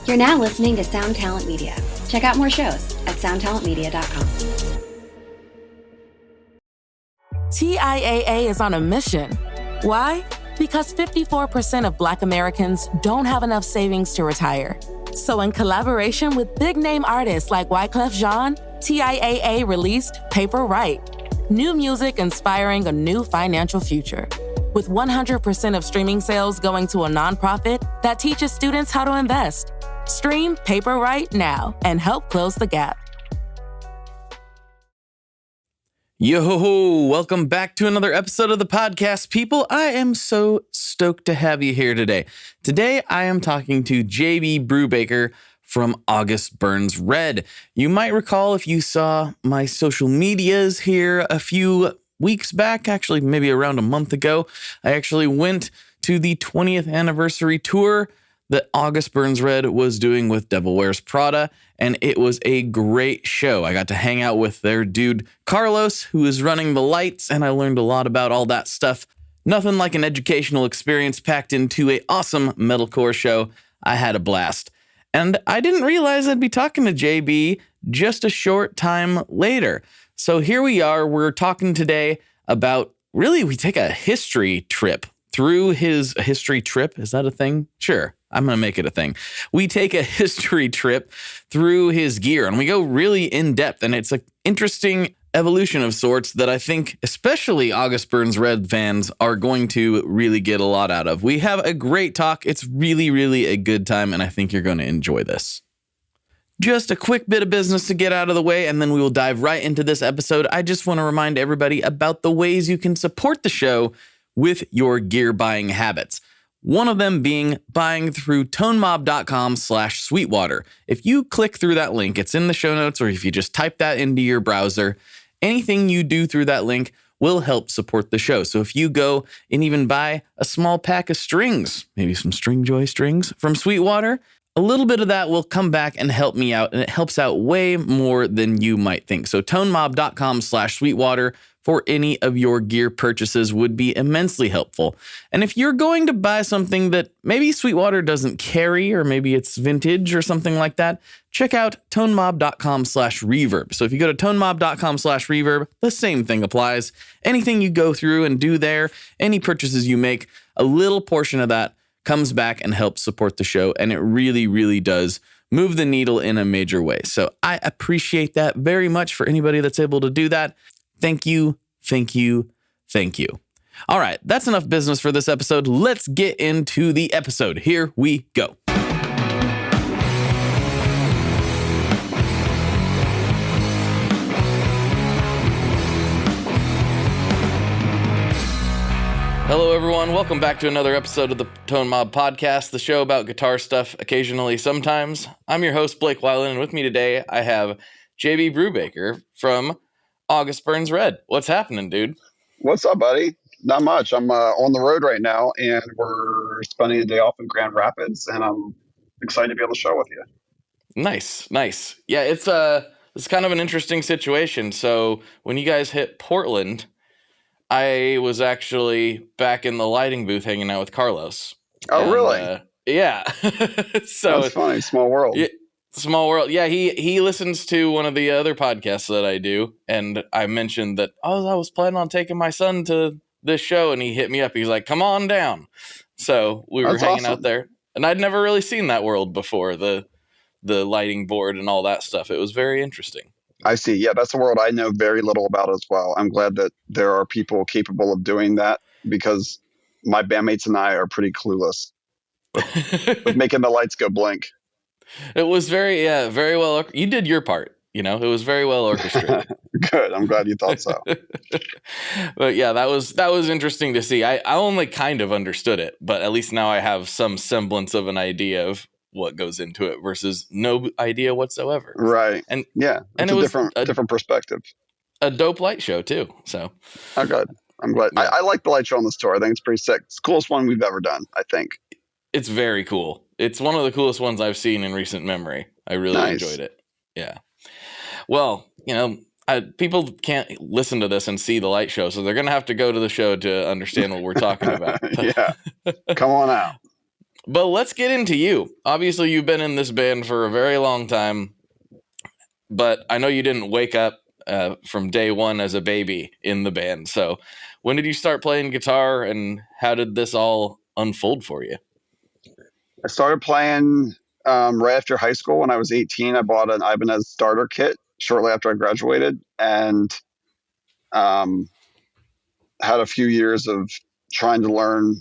You're now listening to Sound Talent Media. Check out more shows at soundtalentmedia.com. TIAA is on a mission. Why? Because 54% of Black Americans don't have enough savings to retire. So in collaboration with big-name artists like Wyclef Jean, TIAA released Paper Right, new music inspiring a new financial future. With 100% of streaming sales going to a nonprofit that teaches students how to invest. Stream Paper Right now and help close the gap. Yo, welcome back to another episode of the podcast, people. I am so stoked to have you here today. Today, I am talking to JB Brubaker from August Burns Red. You might recall if you saw my social medias here a few weeks back, actually maybe around a month ago, I actually went to the 20th anniversary tour that August Burns Red was doing with Devil Wears Prada, and it was a great show. I got to hang out with their dude Carlos, who is running the lights, and I learned a lot about all that stuff. Nothing like an educational experience packed into an awesome metalcore show. I had a blast. And I didn't realize I'd be talking to JB just a short time later. So here we are, we're talking today about, really, we take a history trip through his history trip. Is that a thing? Sure. I'm going to make it a thing. We take a history trip through his gear and we go really in depth. And it's an interesting evolution of sorts that I think especially August Burns Red fans are going to really get a lot out of. We have a great talk. It's really, really a good time. And I think you're going to enjoy this. Just a quick bit of business to get out of the way, and then we will dive right into this episode. I just want to remind everybody about the ways you can support the show with your gear buying habits. One of them being buying through tonemob.com/sweetwater. If you click through that link, it's in the show notes, or if you just type that into your browser, anything you do through that link will help support the show. So if you go and even buy a small pack of strings, maybe some String Joy strings from Sweetwater, a little bit of that will come back and help me out, and it helps out way more than you might think. So tonemob.com/sweetwater for any of your gear purchases would be immensely helpful. And if you're going to buy something that maybe Sweetwater doesn't carry, or maybe it's vintage or something like that, check out tonemob.com/reverb. So if you go to tonemob.com/reverb, the same thing applies. Anything you go through and do there, any purchases you make, a little portion of that comes back and helps support the show. And it really, really does move the needle in a major way. So I appreciate that very much for anybody that's able to do that. Thank you, thank you, thank you. All right, that's enough business for this episode. Let's get into the episode. Here we go. Hello, everyone. Welcome back to another episode of the Tone Mob Podcast, the show about guitar stuff occasionally, sometimes. I'm your host, Blake Weiland, and with me today, I have JB Brubaker from August Burns Red. What's happening, dude? What's up, buddy? Not much. I'm on the road right now, and we're spending a day off in Grand Rapids, and I'm excited to be able to share with you. Nice. Yeah, it's kind of an interesting situation. So when you guys hit Portland, I was actually back in the lighting booth hanging out with Carlos. Oh, really? Yeah. So that's funny. Small world. Yeah, small world. Yeah, he listens to one of the other podcasts that I do, and I mentioned that, I was planning on taking my son to this show, and he hit me up. He's like, come on down. So we were hanging out there, and I'd never really seen that world before, the lighting board and all that stuff. It was very interesting. I see. Yeah, that's a world I know very little about as well. I'm glad that there are people capable of doing that, because my bandmates and I are pretty clueless with making the lights go blink. It was very well. You did your part. It was very well orchestrated. Good. I'm glad you thought so. But yeah, that was interesting to see. I only kind of understood it, but at least now I have some semblance of an idea of what goes into it versus no idea whatsoever. Right. And yeah, and it was a different perspective. A dope light show too. So. Oh, good. I'm glad. Yeah. I like the light show on this tour. I think it's pretty sick. It's the coolest one we've ever done, I think. It's very cool. It's one of the coolest ones I've seen in recent memory. I really enjoyed it. Yeah. Well, people can't listen to this and see the light show, so they're going to have to go to the show to understand what we're talking about. Yeah. Come on out. But let's get into you. Obviously, you've been in this band for a very long time, but I know you didn't wake up from day one as a baby in the band. So when did you start playing guitar, and how did this all unfold for you? I started playing right after high school. When I was 18, I bought an Ibanez starter kit shortly after I graduated, and um, had a few years of trying to learn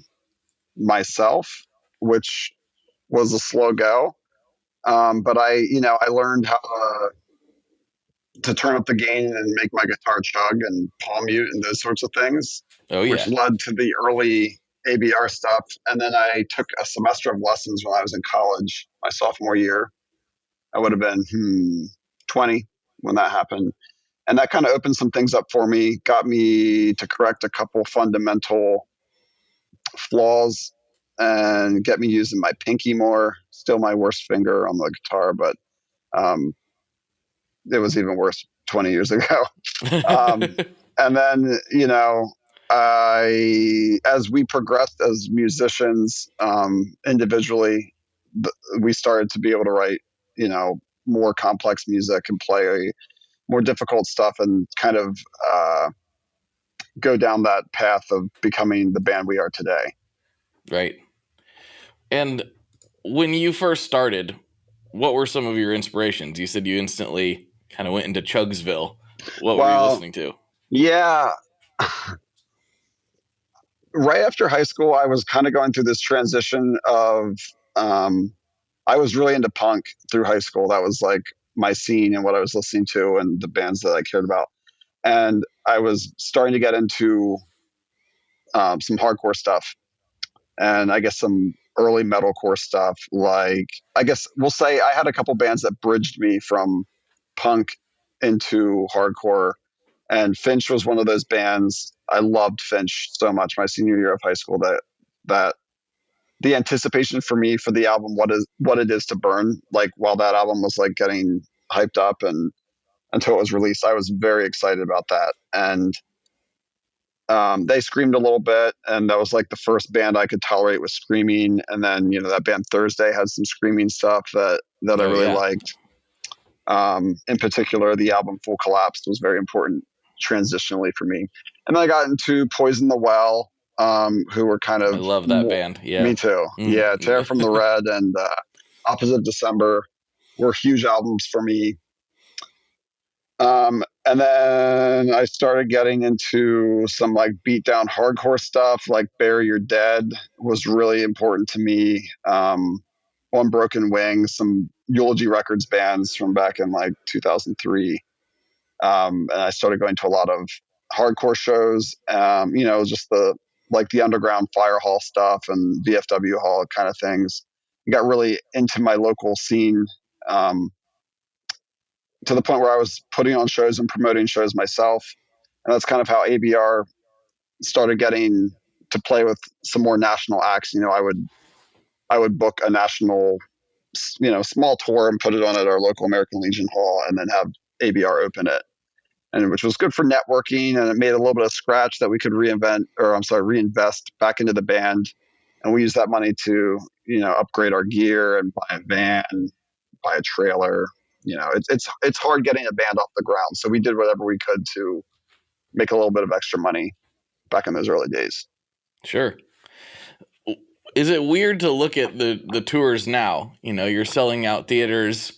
myself, which was a slow go. But I learned how to turn up the gain and make my guitar chug and palm mute and those sorts of things, Oh, which yeah. led to the early ABR stuff. And then I took a semester of lessons when I was in college, my sophomore year. I would have been 20 when that happened. And that kind of opened some things up for me, got me to correct a couple fundamental flaws and get me using my pinky more. Still my worst finger on the guitar, but um, it was even worse 20 years ago. And then, as we progressed as musicians individually, we started to be able to write, more complex music and play more difficult stuff and kind of go down that path of becoming the band we are today. Right. And when you first started, what were some of your inspirations? You said you instantly kind of went into Chugsville. What were you Well, listening to? yeah. Right after high school, I was kind of going through this transition of, I was really into punk through high school. That was like my scene and what I was listening to and the bands that I cared about. And I was starting to get into some hardcore stuff and I guess some early metalcore stuff. Like, I guess we'll say I had a couple bands that bridged me from punk into hardcore. And Finch was one of those bands. I loved Finch so much my senior year of high school that the anticipation for me for the album, what it is to burn, like while that album was like getting hyped up and until it was released, I was very excited about that. And they screamed a little bit, and that was like the first band I could tolerate with screaming. And then that band Thursday had some screaming stuff that I Oh, really yeah. liked. In particular, the album Full Collapse was very important transitionally for me. And then I got into Poison the Well, who were kind I of love that band. Yeah. me too. Yeah, Tear from the Red and Opposite December were huge albums for me. And then I started getting into some like beatdown hardcore stuff, like Bury Your Dead was really important to me. On Broken Wings, some Eulogy Records bands from back in like 2003. And I started going to a lot of hardcore shows, just the underground fire hall stuff and VFW hall kind of things. I got really into my local scene, to the point where I was putting on shows and promoting shows myself. And that's kind of how ABR started getting to play with some more national acts. I would book a national, small tour and put it on at our local American Legion Hall and then have ABR open it. And which was good for networking, and it made a little bit of scratch that we could reinvest back into the band. And we used that money to, upgrade our gear and buy a van, buy a trailer. It's hard getting a band off the ground. So we did whatever we could to make a little bit of extra money back in those early days. Sure. Is it weird to look at the tours now? You're selling out theaters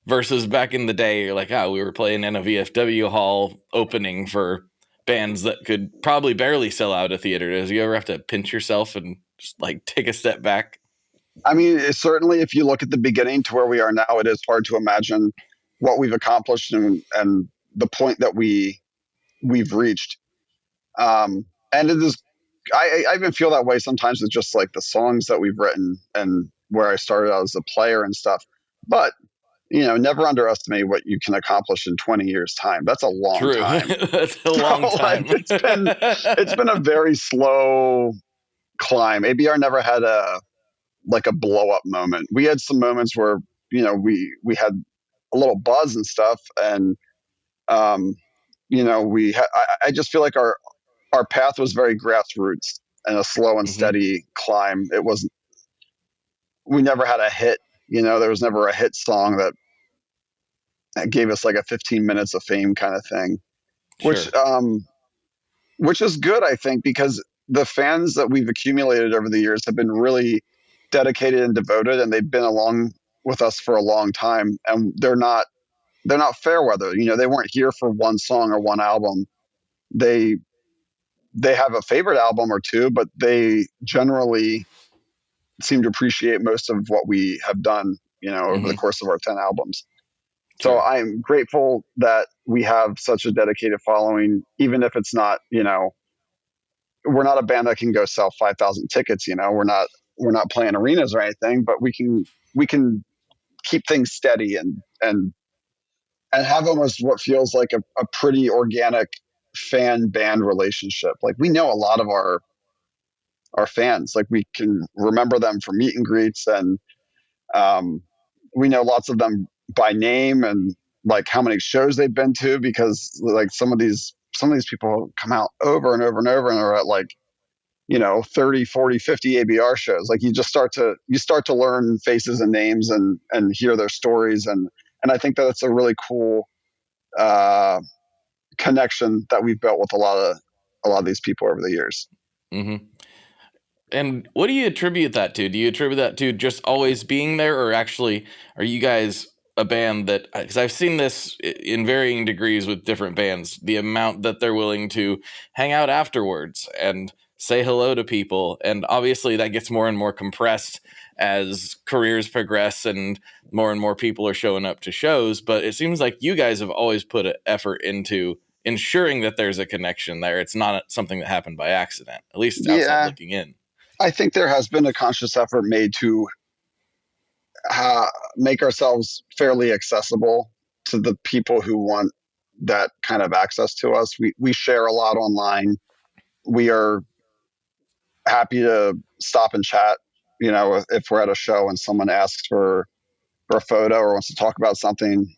versus back in the day, you're like, we were playing in a VFW hall opening for bands that could probably barely sell out a theater. Does you ever have to pinch yourself and just like take a step back? I mean, certainly if you look at the beginning to where we are now, it is hard to imagine what we've accomplished and the point that we've reached. And it is, I even feel that way sometimes with just like the songs that we've written and where I started out as a player and stuff. But never underestimate what you can accomplish in 20 years time. That's a long True. time. That's a long time. It's been a very slow climb. ABR never had a blow up moment. We had some moments where, we had a little buzz and stuff. And, I just feel like our path was very grassroots and a slow and steady climb. It wasn't, we never had a hit. There was never a hit song that gave us like a 15 minutes of fame kind of thing, Sure. which is good, I think, because the fans that we've accumulated over the years have been really dedicated and devoted, and they've been along with us for a long time. And they're not fair weather. They weren't here for one song or one album. They have a favorite album or two, but they generally seem to appreciate most of what we have done, over the course of our 10 albums. So Sure. I'm grateful that we have such a dedicated following, even if it's not, we're not a band that can go sell 5,000 tickets. We're not playing arenas or anything, but we can keep things steady and have almost what feels like a pretty organic fan band relationship. Like, we know a lot of our fans, like we can remember them from meet and greets, and we know lots of them by name and like how many shows they've been to, because like some of these people come out over and over and over and are at like 30, 40, 50 ABR shows. Like, you start to learn faces and names and hear their stories, and I think that it's a really cool connection that we've built with a lot of these people over the years. Mm-hmm. And what do you attribute that to? Do you attribute that to just always being there, or actually are you guys a band that, because I've seen this in varying degrees with different bands, the amount that they're willing to hang out afterwards and say hello to people. And obviously that gets more and more compressed as careers progress and more people are showing up to shows. But it seems like you guys have always put an effort into ensuring that there's a connection there. It's not something that happened by accident, at least outside looking in. I think there has been a conscious effort made to make ourselves fairly accessible to the people who want that kind of access to us. We share a lot online. We are happy to stop and chat, if we're at a show and someone asks for a photo or wants to talk about something.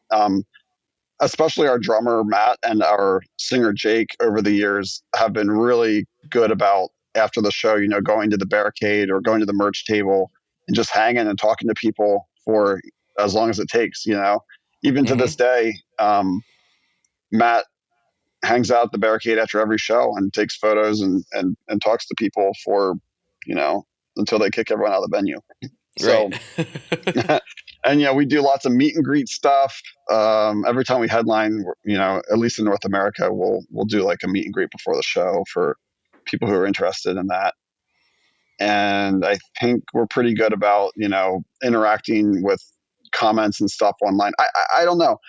Especially our drummer, Matt, and our singer, Jake, over the years have been really good about, after the show, going to the barricade or going to the merch table and just hanging and talking to people for as long as it takes, even to this day. Matt hangs out at the barricade after every show and takes photos and talks to people for, until they kick everyone out of the venue. So, right. and we do lots of meet and greet stuff. Every time we headline, at least in North America, we'll do like a meet and greet before the show for people who are interested in that. And I think we're pretty good about, interacting with comments and stuff online. I don't know.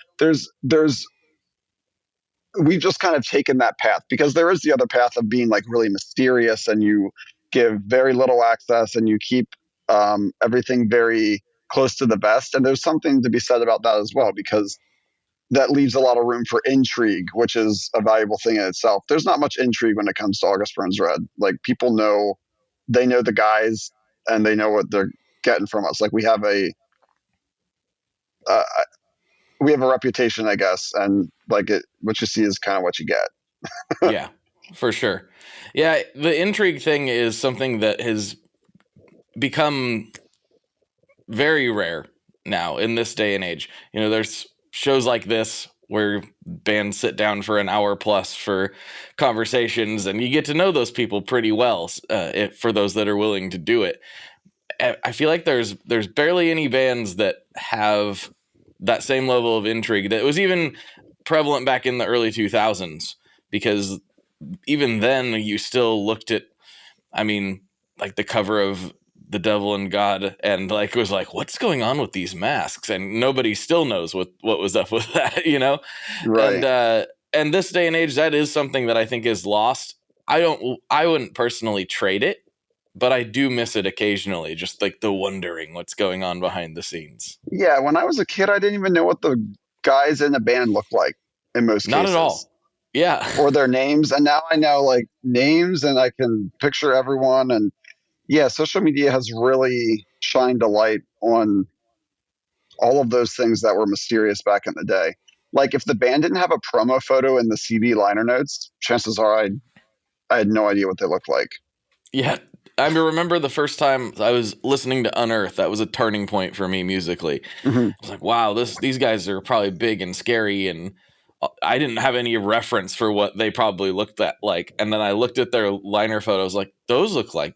We've just kind of taken that path, because there is the other path of being like really mysterious, and you give very little access and you keep everything very close to the vest. And there's something to be said about that as well, because that leaves a lot of room for intrigue, which is a valuable thing in itself. There's not much intrigue when it comes to August Burns Red. Like, people know the guys and they know what they're getting from us. Like, we have a reputation, I guess, and like what you see is kind of what you get. Yeah, for sure. Yeah, the intrigue thing is something that has become very rare now in this day and age. There's shows like this where bands sit down for an hour plus for conversations, and you get to know those people pretty well, for those that are willing to do it. I feel like there's barely any bands that have that same level of intrigue that was even prevalent back in the early 2000s, because even then you still looked at, like the cover of The Devil and God, and like it was like, what's going on with these masks? And nobody still knows what was up with that, Right. And this day and age, that is something that I think is lost. I wouldn't personally trade it, but I do miss it occasionally, just like the wondering what's going on behind the scenes. Yeah, when I was a kid, I didn't even know what the guys in the band looked like in most cases. Not at all. Yeah. Or their names. And now I know like names and I can picture everyone. And yeah, social media has really shined a light on all of those things that were mysterious back in the day. Like, if the band didn't have a promo photo in the CD liner notes, chances are I had no idea what they looked like. Yeah, I remember the first time I was listening to Unearth. That was a turning point for me musically. Mm-hmm. I was like, wow, these guys are probably big and scary, and I didn't have any reference for what they probably looked at like. And then I looked at their liner photos, like those look like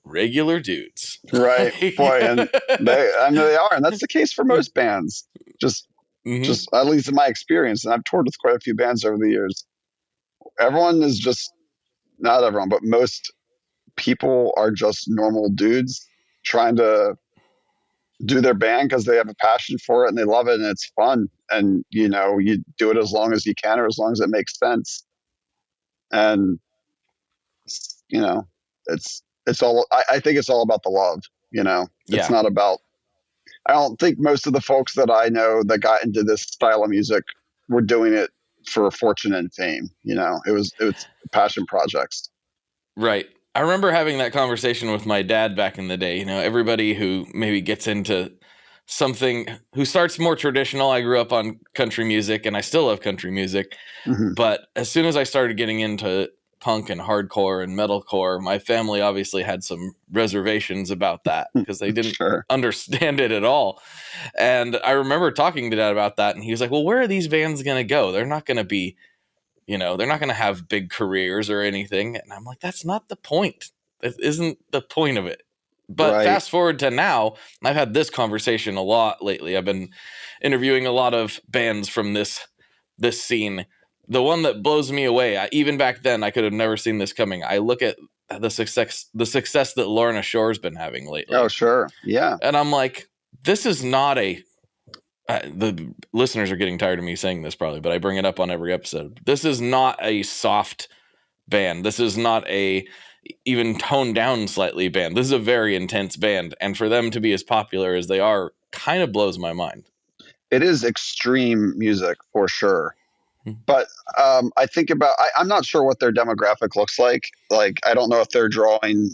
regular dudes. Right, boy, and I know they are, and that's the case for most bands. Just at least in my experience, and I've toured with quite a few bands over the years. Everyone is just not everyone, but most people are just normal dudes trying to do their band because they have a passion for it and they love it and it's fun. And you do it as long as you can or as long as it makes sense. And it's all. I think it's all about the love. It's not about. I don't think most of the folks that I know that got into this style of music were doing it for fortune and fame. It was passion projects. Right. I remember having that conversation with my dad back in the day. Everybody who maybe gets into something, who starts more traditional. I grew up on country music and I still love country music. Mm-hmm. But as soon as I started getting into punk and hardcore and metalcore, my family obviously had some reservations about that because they didn't understand it at all. And I remember talking to Dad about that, and he was like, well, where are these bands going to go? They're not going to be, they're not going to have big careers or anything. And I'm like, that's not the point. That isn't the point of it. But fast forward to now, I've had this conversation a lot lately. I've been interviewing a lot of bands from this scene. The one that blows me away, even back then, I could have never seen this coming. I look at the success that Lorna Shore's been having lately. Oh, sure. Yeah. And I'm like, this is not the listeners are getting tired of me saying this probably, but I bring it up on every episode. This is not a soft band. This is not a even toned down slightly band. This is a very intense band. And for them to be as popular as they are kind of blows my mind. It is extreme music for sure. But I think about, I'm not sure what their demographic looks like. Like, I don't know if they're drawing,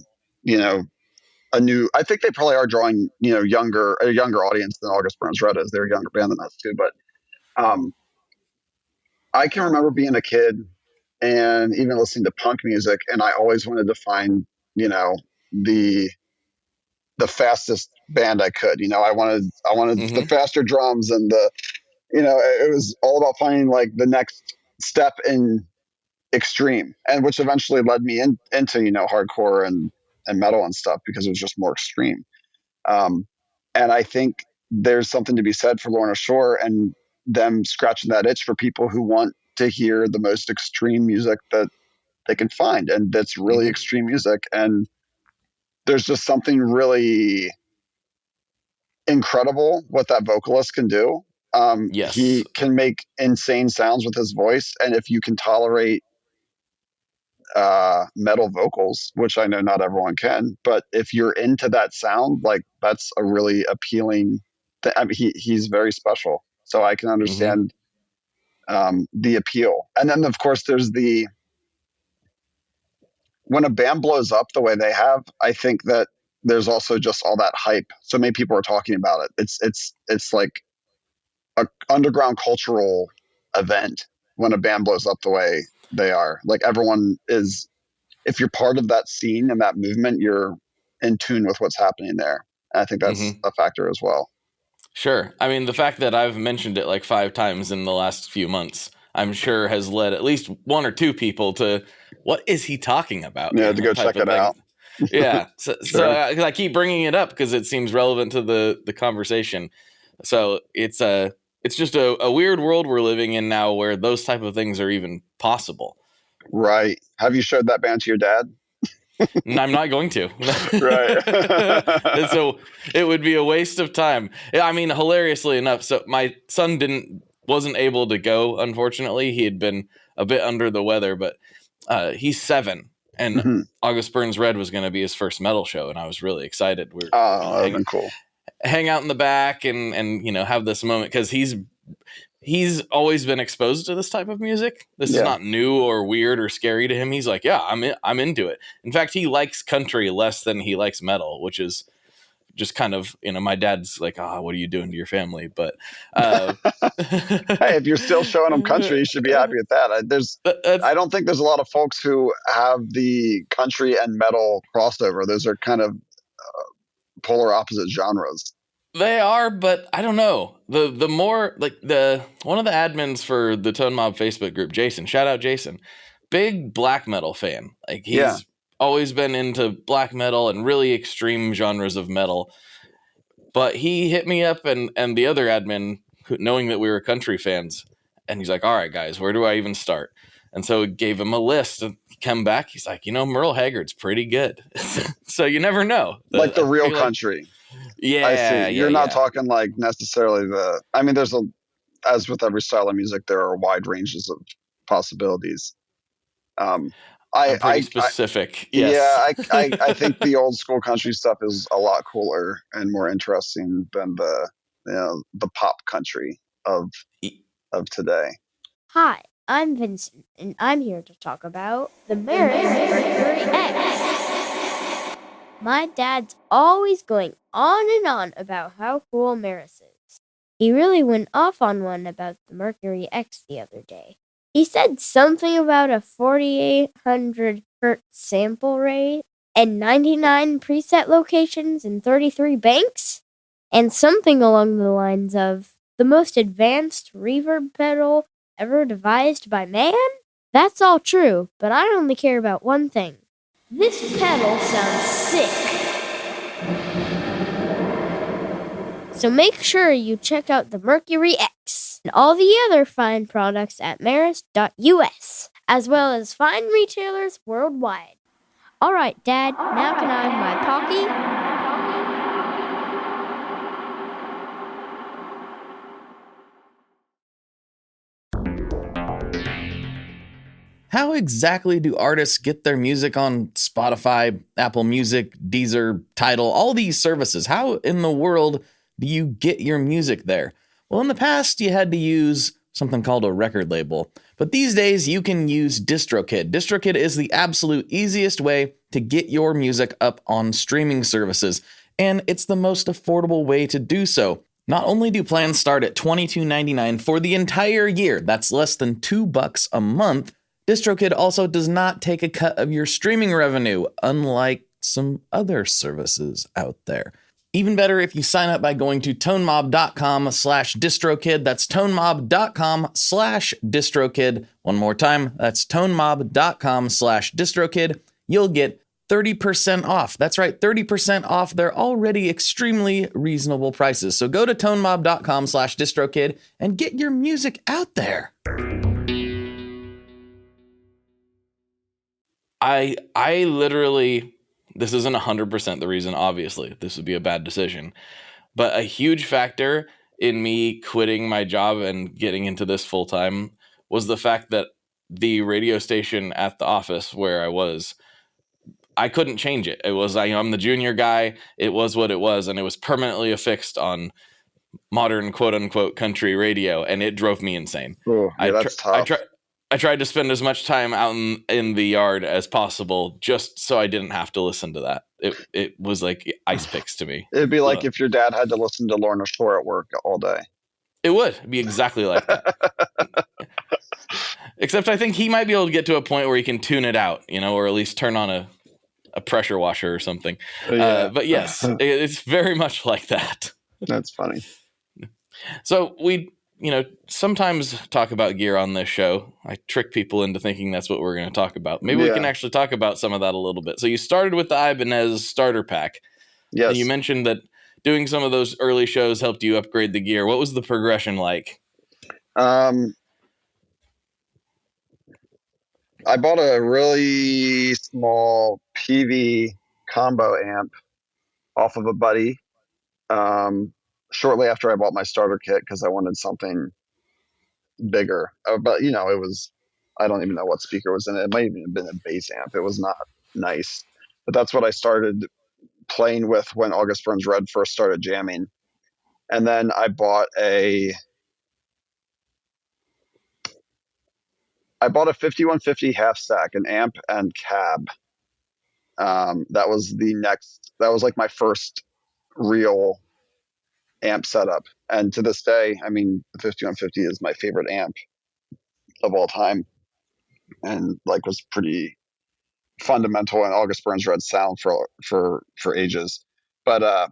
I think they probably are drawing, a younger audience than August Burns Red is. They're a younger band than us too. But I can remember being a kid and even listening to punk music, and I always wanted to find, the fastest band I could. I wanted the faster drums and it was all about finding like the next step in extreme, and which eventually led me into hardcore and metal and stuff because it was just more extreme. And I think there's something to be said for Lorna Shore and them scratching that itch for people who want to hear the most extreme music that they can find, and that's really extreme music. And there's just something really incredible what that vocalist can do. Yes. He can make insane sounds with his voice, and if you can tolerate metal vocals, which I know not everyone can, but if you're into that sound, like that's a really appealing thing. I mean, he's very special, so I can understand the appeal. And then of course there's when a band blows up the way they have, I think that there's also just all that hype. So many people are talking about it. It's like a underground cultural event when a band blows up the way they are. Like, everyone is, if you're part of that scene and that movement, you're in tune with what's happening there. And I think that's a factor as well. Sure. I mean, the fact that I've mentioned it like 5 times in the last few months, I'm sure has led at least 1 or 2 people to, what is he talking about? Yeah, to go check it out. Yeah. So I keep bringing it up because it seems relevant to the conversation. So it's just a weird world we're living in now where those type of things are even possible. Right. Have you showed that band to your dad? I'm not going to. Right. So it would be a waste of time. I mean, hilariously enough, so my son wasn't able to go, unfortunately. He had been a bit under the weather, but he's 7. And August Burns Red was going to be his first metal show, and I was really excited. That would have been cool. Hang out in the back and have this moment, because he's always been exposed to this type of music. This is not new or weird or scary to him. He's like, yeah, I'm into it. In fact, he likes country less than he likes metal, which is just kind of, my dad's like, what are you doing to your family? But hey, if you're still showing them country, you should be happy with that. I don't think there's a lot of folks who have the country and metal crossover. Those are kind of polar opposite genres. They are, but I don't know. The more like one of the admins for the Tone Mob Facebook group, Jason, shout out Jason, big black metal fan. Like he's always been into black metal and really extreme genres of metal. But he hit me up and the other admin, knowing that we were country fans, and he's like, all right, guys, where do I even start? And so we gave him a list and he come back. He's like, Merle Haggard's pretty good. So you never know. Like the real country. Yeah. I see. You're not talking like necessarily there's as with every style of music, there are wide ranges of possibilities. I'm pretty specific. Yes. Yeah, I think the old school country stuff is a lot cooler and more interesting than the pop country of today. Hi, I'm Vincent, and I'm here to talk about the Mercury X. My dad's always going on about how cool Maris is. He really went off on one about the Mercury X the other day. He said something about a 4800 hertz sample rate and 99 preset locations in 33 banks, and something along the lines of the most advanced reverb pedal ever devised by man? That's all true, but I only care about one thing. This pedal sounds sick. So make sure you check out the Mercury X and all the other fine products at maris.us, as well as fine retailers worldwide. All right, Dad, now can I have my talkie? How exactly do artists get their music on Spotify, Apple Music, Deezer, Tidal, all these services? How in the world do you get your music there? Well, in the past, you had to use something called a record label. But these days, you can use DistroKid. DistroKid is the absolute easiest way to get your music up on streaming services. And it's the most affordable way to do so. Not only do plans start at $22.99 for the entire year, that's less than $2 a month, DistroKid also does not take a cut of your streaming revenue, unlike some other services out there. Even better if you sign up by going to tonemob.com/distrokid. That's tonemob.com/distrokid. One more time, that's tonemob.com/distrokid. You'll get 30% off. That's right, 30% off their already extremely reasonable prices. So go to tonemob.com/distrokid and get your music out there. I literally, this isn't 100% the reason, obviously. This would be a bad decision. But a huge factor in me quitting my job and getting into this full time was the fact that the radio station at the office where I couldn't change it. It was, I'm the junior guy. It was what it was. And it was permanently affixed on modern quote unquote country radio. And it drove me insane. Ooh, yeah, that's tough. I tried to spend as much time out in the yard as possible just so I didn't have to listen to that. It was like ice picks to me. It'd be like if your dad had to listen to Lorna Shore at work all day. It would be exactly like that. Except I think he might be able to get to a point where he can tune it out, or at least turn on a pressure washer or something. Yeah. But yes, it's very much like that. That's funny. So we sometimes talk about gear on this show. I trick people into thinking that's what we're going to talk about. Maybe we can actually talk about some of that a little bit. So you started with the Ibanez starter pack. Yes. And you mentioned that doing some of those early shows helped you upgrade the gear. What was the progression like? I bought a really small PV combo amp off of a buddy shortly after I bought my starter kit because I wanted something bigger. But, it was, I don't even know what speaker was in it. It might even have been a bass amp. It was not nice. But that's what I started playing with when August Burns Red first started jamming. And then I bought a 5150 half stack, an amp and cab. That was like my first real amp setup. And to this day, I mean, the 5150 is my favorite amp of all time, and like was pretty fundamental in August Burns Red sound for ages. But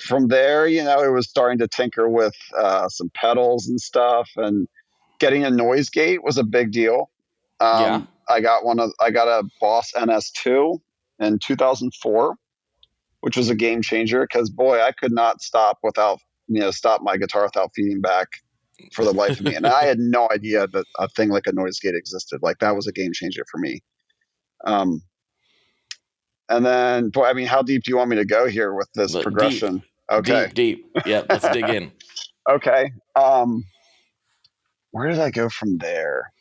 from there, you know, it was starting to tinker with some pedals and stuff, and getting a noise gate was a big deal. Yeah. I got a Boss NS2 in 2004, which was a game changer because boy, I could not stop my guitar without feeding back for the life of me. And I had no idea that a thing like a noise gate existed. Like that was a game changer for me. And then, boy, I mean, how deep do you want me to go here with this progression? Deep. Okay. Deep. Yep. Let's dig in. Okay. Where did I go from there?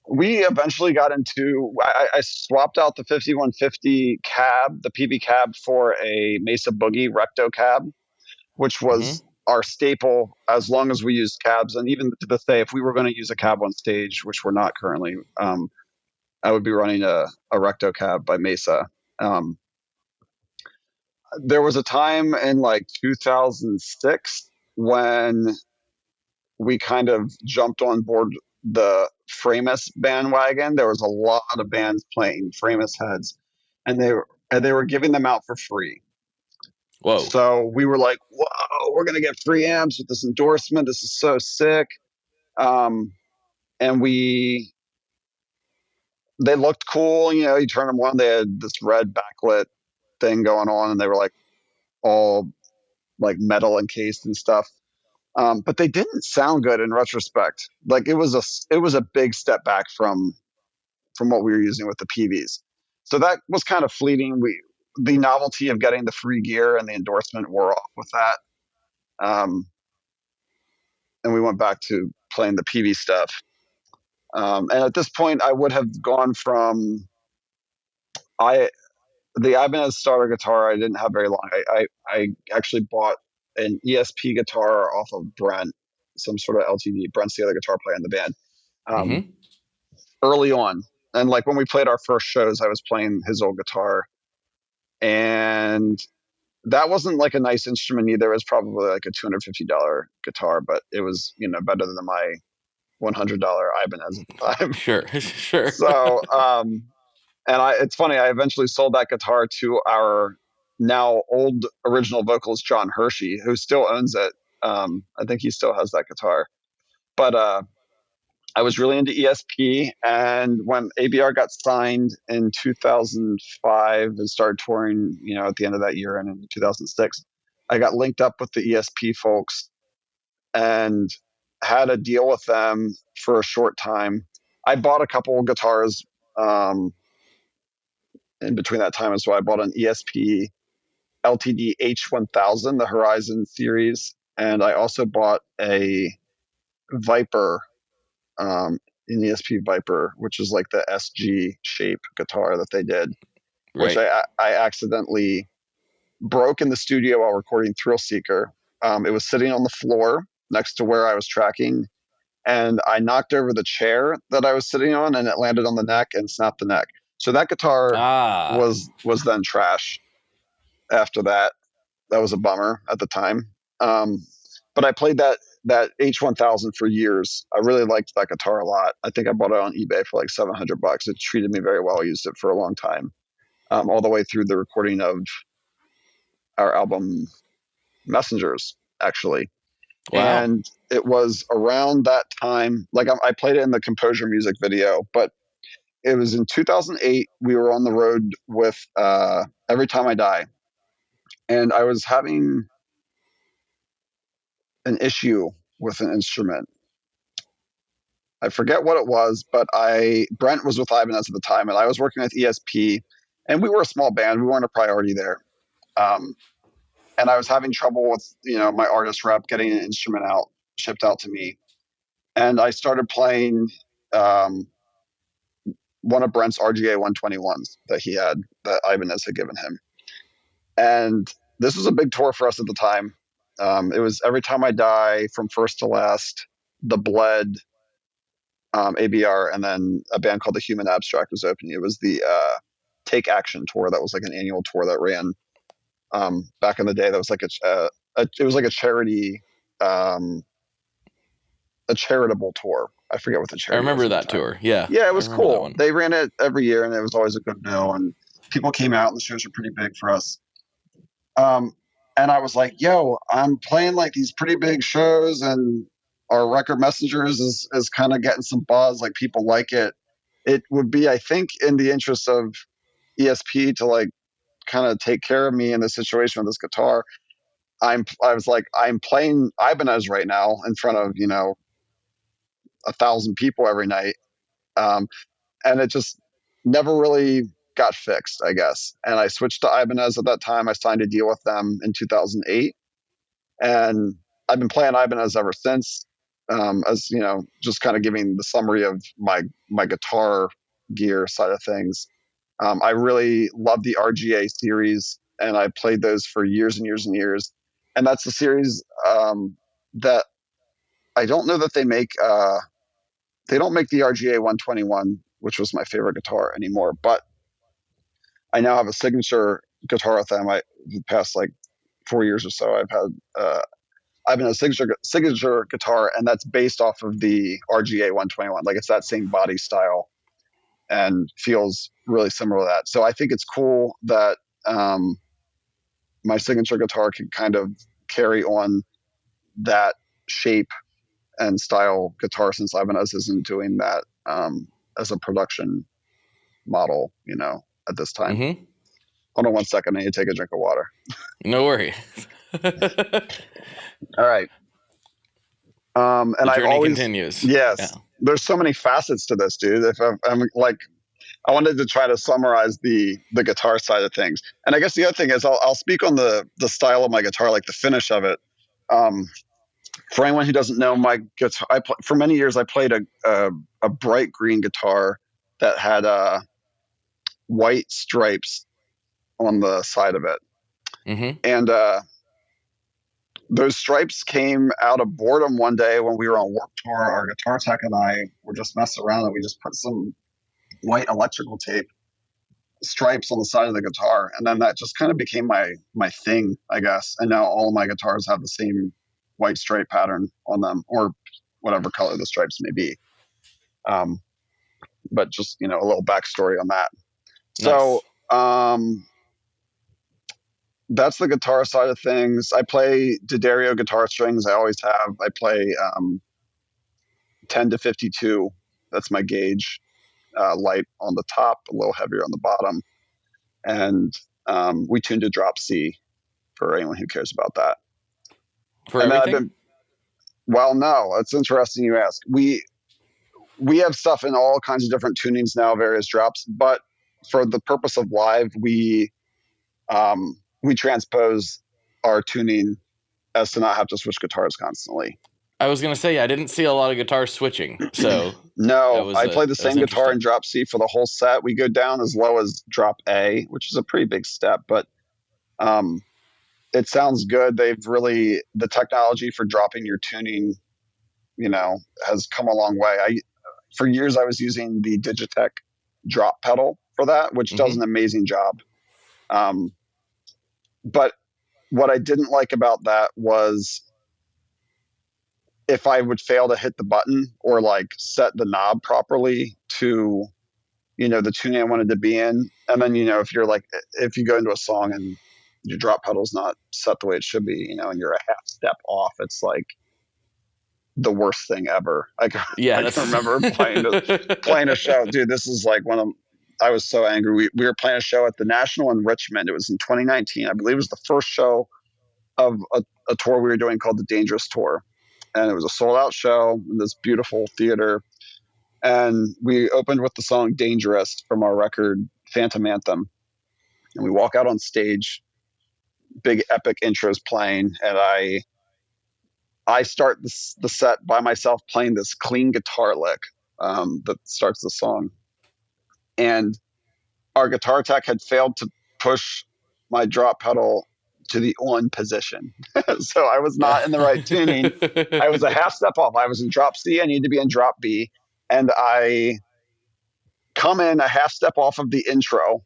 We eventually got into, I swapped out the 5150 cab, the PB cab, for a Mesa Boogie Recto cab, which was our staple as long as we used cabs. And even to this day, if we were going to use a cab on stage, which we're not currently, I would be running a Recto cab by Mesa. There was a time in like 2006 when we kind of jumped on board the Framus bandwagon. There was a lot of bands playing Framus heads, and they were giving them out for free. Whoa. So we were like, whoa, we're going to get free amps with this endorsement. This is so sick. And they looked cool. You know, you turn them on, they had this red backlit thing going on, and they were like all like metal encased and stuff. But they didn't sound good in retrospect. Like it was a big step back from what we were using with the PVs. So that was kind of fleeting. The novelty of getting the free gear and the endorsement wore off with that. And we went back to playing the PV stuff. And at this point, I would have gone from the Ibanez starter guitar I didn't have very long. I actually bought an ESP guitar off of Brent, some sort of LTD. Brent's the other guitar player in the band. Early on, and like when we played our first shows, I was playing his old guitar, and that wasn't like a nice instrument either. It was probably like a $250 guitar, but it was, you know, better than my $100 Ibanez at the time. Sure. So, it's funny, I eventually sold that guitar to our now old original vocalist, John Hershey, who still owns it. I think he still has that guitar. But I was really into ESP. And when ABR got signed in 2005 and started touring, you know, at the end of that year and in 2006, I got linked up with the ESP folks and had a deal with them for a short time. I bought a couple of guitars in between that time, and so I bought an ESP LTD H1000, the Horizon series, and I also bought a Viper, an ESP Viper, which is like the SG shape guitar that they did, which I accidentally broke in the studio while recording Thrill Seeker. It was sitting on the floor next to where I was tracking, and I knocked over the chair that I was sitting on, and it landed on the neck and snapped the neck. So that guitar was then trash after that. That was a bummer at the time. But I played that H1000 for years. I really liked that guitar a lot. I think I bought it on eBay for like $700. It treated me very well. I used it for a long time, all the way through the recording of our album Messengers, actually. Wow. And it was around that time, like I played it in the Composure music video, but it was in 2008. We were on the road with Every Time I Die. And I was having an issue with an instrument. I forget what it was, but Brent was with Ibanez at the time, and I was working with ESP, and we were a small band. We weren't a priority there. And I was having trouble with, you know, my artist rep getting an instrument shipped out to me. And I started playing one of Brent's RGA 121s that Ibanez had given him. And this was a big tour for us at the time. It was Every Time I Die, From First to Last, The Bled, ABR, and then a band called The Human Abstract was opening. It was the Take Action tour. That was like an annual tour that ran back in the day. That was like it was like a charity, a charitable tour. I forget what the I charity remember was at that the time. tour. Yeah. Yeah, it I was remember that cool. one. They ran it every year, and it was always a good deal. And people came out, and the shows were pretty big for us. And I was like, "Yo, I'm playing like these pretty big shows, and our Record Messengers is kind of getting some buzz. Like people like it. It would be, I think, in the interest of ESP to like kind of take care of me in this situation with this guitar. I was like, I'm playing Ibanez right now in front of 1,000 people every night, and it just never really got fixed, I guess. And I switched to Ibanez at that time. I signed a deal with them in 2008, and I've been playing Ibanez ever since. As just kind of giving the summary of my guitar gear side of things. I really love the RGA series, and I played those for years and years and years. And that's the series that I don't know that they make. They don't make the RGA 121, which was my favorite guitar anymore. But I now have a signature guitar with them. The past like 4 years or so, I've been a signature guitar, and that's based off of the RGA 121. Like it's that same body style, and feels really similar to that. So I think it's cool that my signature guitar can kind of carry on that shape and style guitar, since Ibanez isn't doing that as a production model, at this time. Mm-hmm. Hold on 1 second. I need to take a drink of water. No worries. All right. And the I've journey always continues. Yes. Yeah. There's so many facets to this, dude. If I'm like, I wanted to try to summarize the guitar side of things. And I guess the other thing is I'll speak on the style of my guitar, like the finish of it. For anyone who doesn't know, my guitar, for many years I played a bright green guitar that had white stripes on the side of it. Mm-hmm. And those stripes came out of boredom one day when we were on Warped Tour. Our guitar tech and I were just messing around, and we just put some white electrical tape stripes on the side of the guitar, and then that just kind of became my thing, I guess. And now all of my guitars have the same white stripe pattern on them, or whatever color the stripes may be. But just a little backstory on that. Nice. So that's the guitar side of things. I play D'Addario guitar strings. I always have. I play 10 to 52. That's my gauge. Light on the top, a little heavier on the bottom. And we tuned to drop C for anyone who cares about that. For everything? Well, no, it's interesting you ask. We have stuff in all kinds of different tunings now, various drops, but for the purpose of live, we transpose our tuning as to not have to switch guitars constantly. I was going to say, I didn't see a lot of guitar switching. So no, I play the same guitar in drop C for the whole set. We go down as low as drop A, which is a pretty big step, but it sounds good. The technology for dropping your tuning, has come a long way. For years I was using the Digitech drop pedal for that, which does an amazing job. But what I didn't like about that was if I would fail to hit the button or like set the knob properly to, the tuning I wanted to be in. And then, if you go into a song and your drop pedal's not set the way it should be, and you're a half step off, it's like the worst thing ever. I can remember playing a show. Dude, this is like I was so angry. We were playing a show at the National in Richmond. It was in 2019. I believe it was the first show of a tour we were doing called the Dangerous Tour. And it was a sold out show in this beautiful theater. And we opened with the song Dangerous from our record Phantom Anthem. And we walk out on stage, big epic intros playing. And I start the set by myself playing this clean guitar lick that starts the song. And our guitar tech had failed to push my drop pedal to the on position. So I was not in the right tuning. I was a half step off. I was in drop C. I needed to be in drop B. And I come in a half step off of the intro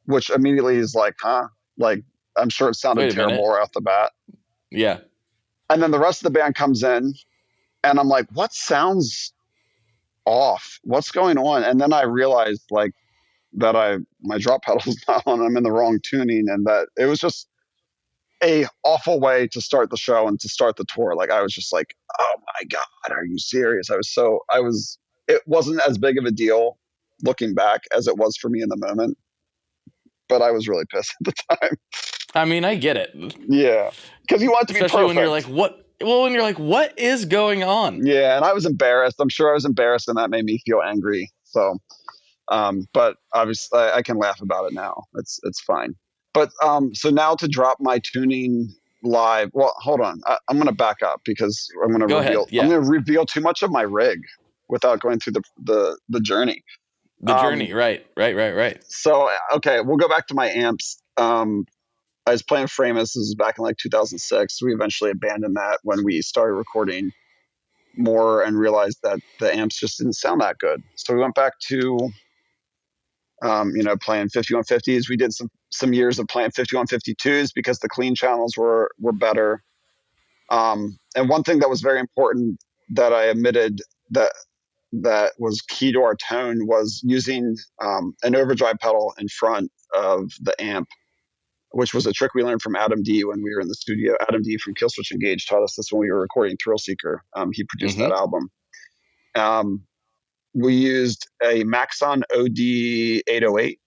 which immediately is like, huh? Like, I'm sure it sounded Wait a terrible minute. right off the bat. Yeah. And then the rest of the band comes in, and I'm like, what sounds off? What's going on? And then I realized like that my drop pedal's not on. I'm in the wrong tuning, and that it was just a awful way to start the show and to start the tour. Like I was just like, oh my God, are you serious? It wasn't as big of a deal looking back as it was for me in the moment, but I was really pissed at the time. I mean, I get it. Yeah. Cause you want it to be Especially perfect. when you're like, what? Well, when you're like, what is going on? Yeah. And I was embarrassed. I'm sure I was embarrassed, and that made me feel angry. So, but obviously I can laugh about it now. It's fine. But so now to drop my tuning live. Well, hold on. I'm going to back up because I'm going to Go reveal. ahead. Yeah. I'm going to reveal too much of my rig without going through the journey. The journey. Right. So okay, we'll go back to my amps. I was playing Framus. This is back in like 2006. We eventually abandoned that when we started recording more and realized that the amps just didn't sound that good. So we went back to playing 5150s. We did some years of playing 5152s because the clean channels were better. And one thing that was very important that I admitted that was key to our tone was using an overdrive pedal in front of the amp, which was a trick we learned from Adam D when we were in the studio. Adam D from Killswitch Engage taught us this when we were recording Thrill Seeker. He produced that album. We used a Maxon OD 808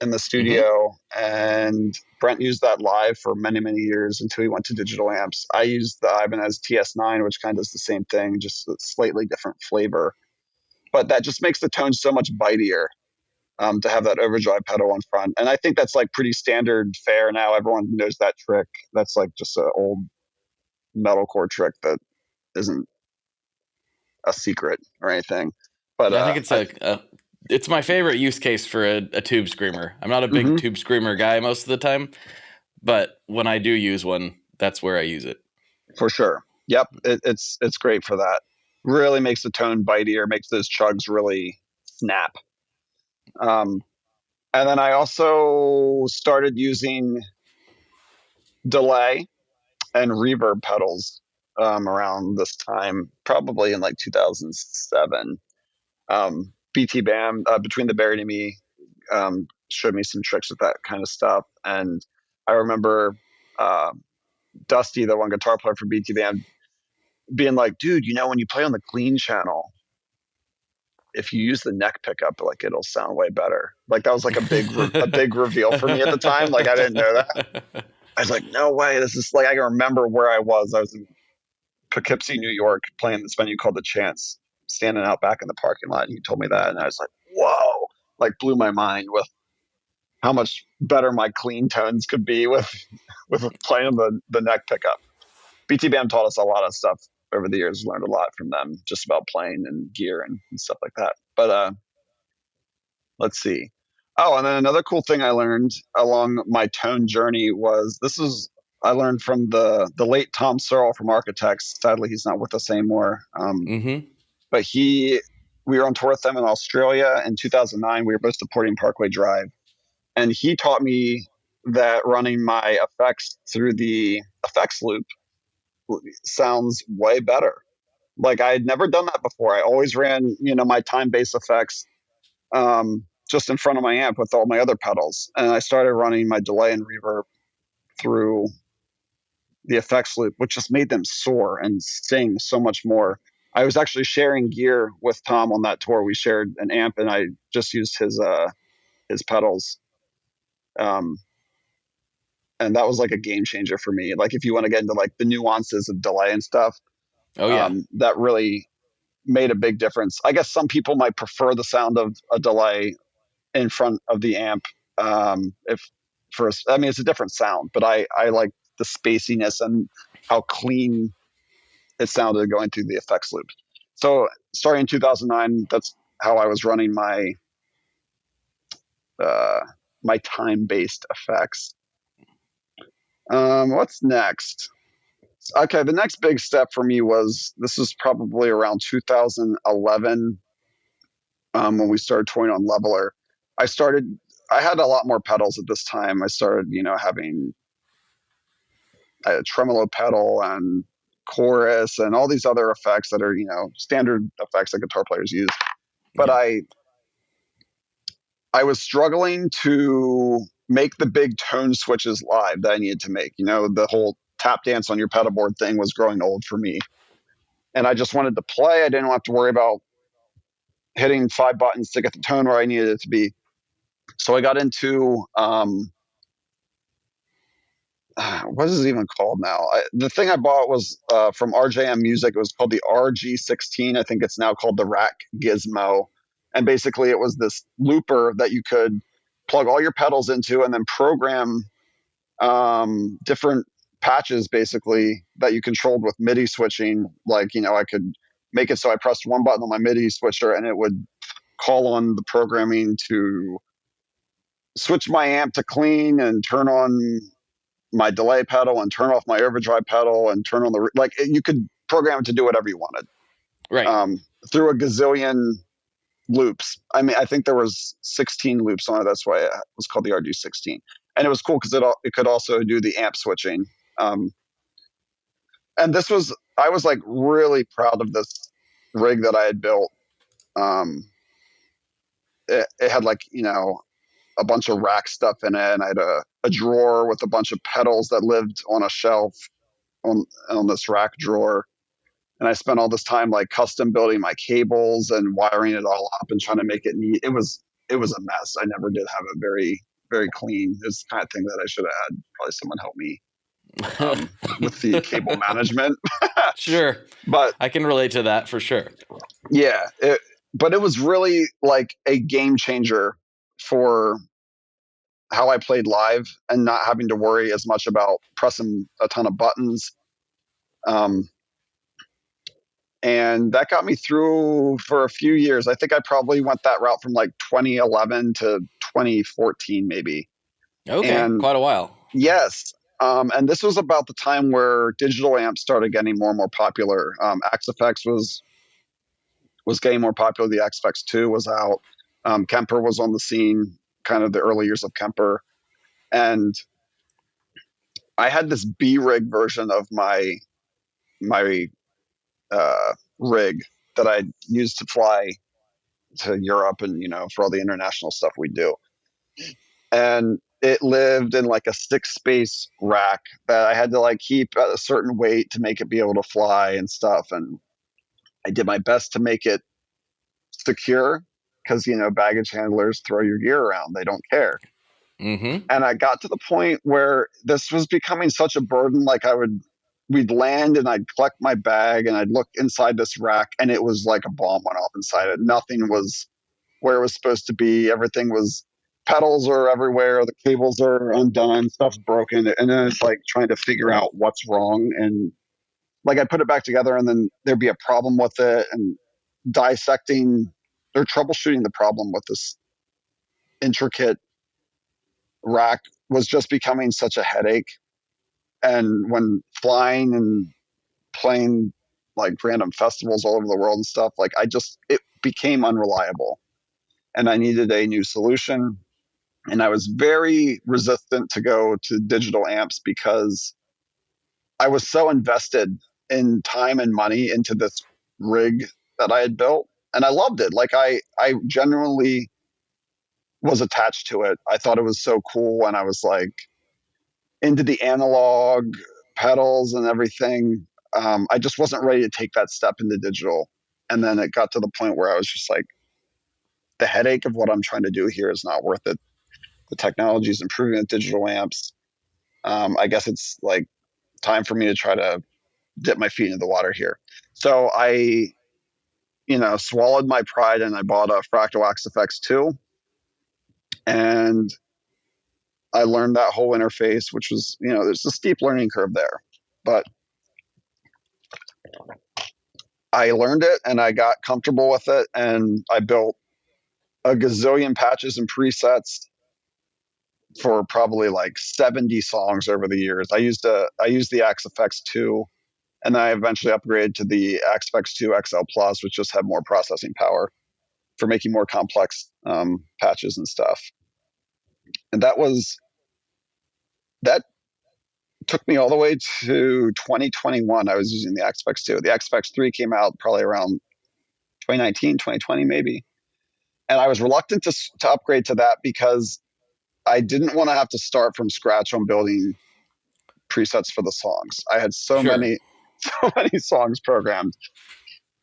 in the studio, and Brent used that live for many, many years until he went to digital amps. I used the Ibanez TS9, which kind of does the same thing, just a slightly different flavor. But that just makes the tone so much bitier to have that overdrive pedal in front. And I think that's like pretty standard fare now. Everyone knows that trick. That's like just an old metalcore trick that isn't a secret or anything. But I think it's my favorite use case for a tube screamer. I'm not a big tube screamer guy most of the time, but when I do use one, that's where I use it. For sure. Yep. It's great for that. Really makes the tone bitier, makes those chugs really snap. And then I also started using delay and reverb pedals around this time, probably in like 2007. BT Bam, Between the Buried and Me, showed me some tricks with that kind of stuff. And I remember Dusty, the one guitar player for BT Bam, being like, dude, when you play on the clean channel, if you use the neck pickup, like it'll sound way better. Like that was like a big reveal for me at the time. Like I didn't know that. I was like, no way. This is like, I can remember where I was. I was in Poughkeepsie, New York, playing this venue called The Chance, standing out back in the parking lot. And he told me that. And I was like, whoa, like blew my mind with how much better my clean tones could be with playing the neck pickup. BT Bam taught us a lot of stuff over the years. Learned a lot from them just about playing and gear and stuff like that. But let's see. Oh, and then another cool thing I learned along my tone journey was I learned from the late Tom Searle from Architects. Sadly, he's not with us anymore. But we were on tour with them in Australia in 2009. We were both supporting Parkway Drive. And he taught me that running my effects through the effects loop sounds way better. Like I had never done that before. I always ran, my time-based effects just in front of my amp with all my other pedals. And I started running my delay and reverb through the effects loop, which just made them soar and sing so much more. I was actually sharing gear with Tom on that tour. We shared an amp, and I just used his pedals. And that was like a game changer for me. Like if you want to get into like the nuances of delay and stuff, that really made a big difference. I guess some people might prefer the sound of a delay in front of the amp. It's a different sound, but I like the spaciness and how clean it sounded going through the effects loop. So starting in 2009, that's how I was running my time-based effects. What's next? Okay, the next big step for me this was probably around 2011 when we started touring on Leveler. I started I had a lot more pedals at this time. I started, having a tremolo pedal and chorus and all these other effects that are, standard effects that guitar players use. But Yeah. I was struggling to make the big tone switches live that I needed to make. The whole tap dance on your pedal board thing was growing old for me. And I just wanted to play. I didn't have to worry about hitting 5 buttons to get the tone where I needed it to be. So I got into what is it even called now? The thing I bought was from RJM Music. It was called the RG16. I think it's now called the Rack Gizmo. And basically, it was this looper that you could plug all your pedals into and then program different patches, basically, that you controlled with MIDI switching. Like, I could make it so I pressed one button on my MIDI switcher and it would call on the programming to switch my amp to clean and turn on my delay pedal and turn off my overdrive pedal and turn on you could program it to do whatever you wanted. Right. Through a gazillion loops. I mean, I think there was 16 loops on it. That's why it was called the RG16. And it was cool because it could also do the amp switching. And I was like really proud of this rig that I had built. It had like, a bunch of rack stuff in it, and I had a drawer with a bunch of pedals that lived on a shelf on this rack drawer. And I spent all this time like custom building my cables and wiring it all up and trying to make it neat. It was a mess. I never did have it very, very clean. It's the kind of thing that I should have had probably someone help me with the cable management. Sure. But I can relate to that for sure. Yeah. But it was really like a game changer for how I played live and not having to worry as much about pressing a ton of buttons. And that got me through for a few years. I think I probably went that route from like 2011 to 2014, maybe. Okay, and quite a while. Yes. And this was about the time where digital amps started getting more and more popular. XFX was getting more popular. The XFX 2 was out. Kemper was on the scene, kind of the early years of Kemper. And I had this B-rig version of my rig that I used to fly to Europe and, for all the international stuff we do. And it lived in like a 6-space rack that I had to like keep at a certain weight to make it be able to fly and stuff. And I did my best to make it secure because, baggage handlers throw your gear around. They don't care. Mm-hmm. And I got to the point where this was becoming such a burden. Like we'd land and I'd collect my bag and I'd look inside this rack and it was like a bomb went off inside it. Nothing was where it was supposed to be. Everything was, pedals are everywhere. The cables are undone, stuff's broken. And then it's like trying to figure out what's wrong. And like I put it back together and then there'd be a problem with it and dissecting or troubleshooting the problem with this intricate rack was just becoming such a headache. And when flying and playing like random festivals all over the world and stuff, like it became unreliable and I needed a new solution. And I was very resistant to go to digital amps because I was so invested in time and money into this rig that I had built. And I loved it. Like I genuinely was attached to it. I thought it was so cool. And I was like into the analog pedals and everything. I just wasn't ready to take that step into digital. And then it got to the point where I was just like, the headache of what I'm trying to do here is not worth it. The technology is improving at digital amps. I guess it's like time for me to try to dip my feet into the water here. So I, swallowed my pride and I bought a Fractal XFX 2. And I learned that whole interface, which was, there's a steep learning curve there. But I learned it and I got comfortable with it. And I built a gazillion patches and presets for probably like 70 songs over the years. I used the XFX 2 and then I eventually upgraded to the XFX 2 XL Plus, which just had more processing power for making more complex patches and stuff. And that took me all the way to 2021. I was using the XFX 2. The XFX 3 came out probably around 2019, 2020 maybe. And I was reluctant to upgrade to that because I didn't want to have to start from scratch on building presets for the songs. I had so Sure. many songs programmed,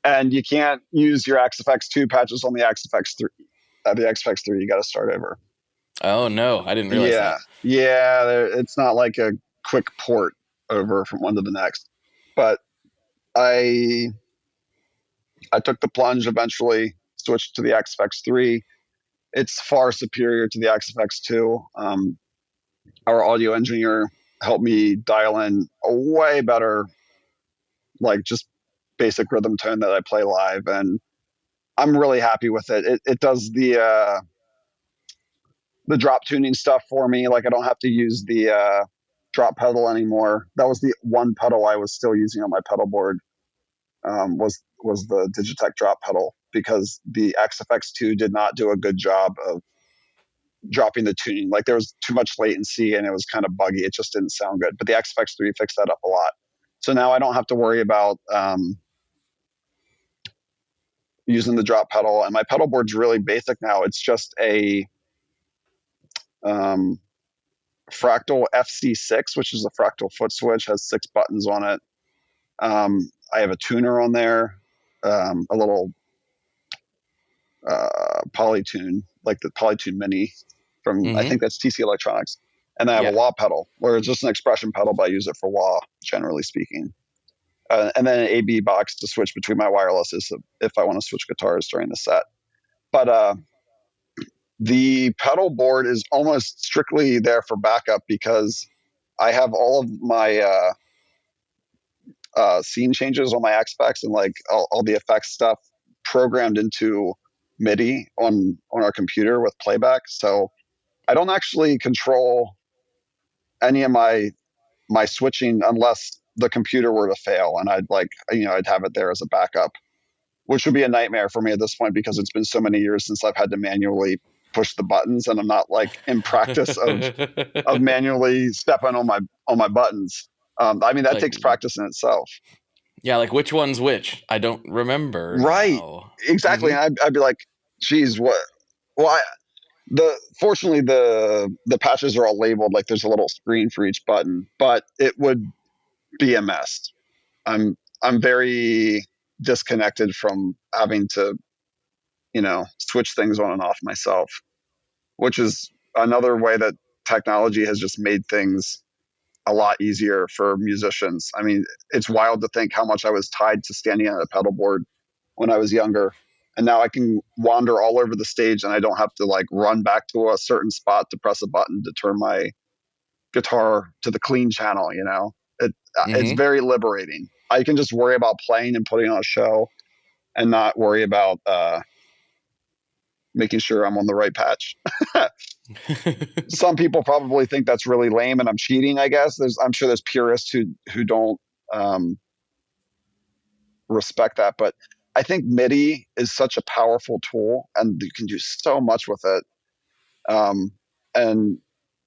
and you can't use your XFX 2 patches on the XFX 3. The XFX 3, you got to start over. Oh no, I didn't realize Yeah, that. it's not like a quick port over from one to the next. But I took the plunge eventually, switched to the XFX 3. It's far superior to the XFX 2. Our audio engineer helped me dial in a way better, like just basic rhythm tone that I play live, and I'm really happy with it. It does the drop tuning stuff for me. Like I don't have to use the drop pedal anymore. That was the one pedal I was still using on my pedal board. Was the Digitech drop pedal, because the XFX2 did not do a good job of dropping the tuning. Like there was too much latency and it was kind of buggy. It just didn't sound good. But the XFX3 fixed that up a lot. So now I don't have to worry about using the drop pedal. And my pedal board's really basic now. It's just a Fractal FC6, which is a fractal foot switch, has 6 buttons on it. I have a tuner on there, a little Polytune, like the Polytune Mini from, I think that's TC Electronics. And I have a wah pedal, where it's just an expression pedal, but I use it for wah, generally speaking. And then an AB box to switch between my wirelesses if I want to switch guitars during the set. But the pedal board is almost strictly there for backup, because I have all of my scene changes on my XFX and like all the effects stuff programmed into MIDI on our computer with playback. So I don't actually control any of my switching unless the computer were to fail, and I'd have it there as a backup, which would be a nightmare for me at this point, because it's been so many years since I've had to manually push the buttons, and I'm not like in practice of manually stepping on my buttons. That Like, takes practice in itself. Yeah, like which one's which? I don't remember. Right. Now. Exactly. Mm-hmm. And I'd be like, geez, what? Well, fortunately the patches are all labeled. Like there's a little screen for each button, but it would be a mess. I'm very disconnected from having to, switch things on and off myself, which is another way that technology has just made things a lot easier for musicians. I mean, it's wild to think how much I was tied to standing on a pedal board when I was younger. And now I can wander all over the stage and I don't have to like run back to a certain spot to press a button to turn my guitar to the clean channel, It's very liberating. I can just worry about playing and putting on a show and not worry about making sure I'm on the right patch. Some people probably think that's really lame and I'm cheating, I guess. I'm sure there's purists who don't respect that, but I think MIDI is such a powerful tool and you can do so much with it. And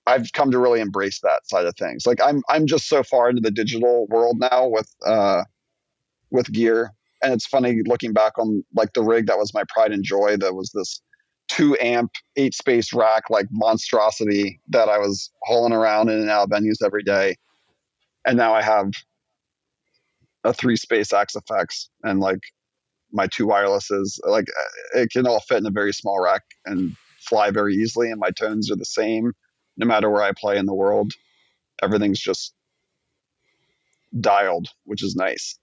I've come to really embrace that side of things. Like I'm just so far into the digital world now with gear. And it's funny looking back on like the rig that was my pride and joy. That was this 2 amp, 8 space rack, like monstrosity that I was hauling around in and out of venues every day. And now I have a 3 space XFX and like my 2 wirelesses. Like it can all fit in a very small rack and fly very easily. And my tones are the same no matter where I play in the world. Everything's just dialed, which is nice.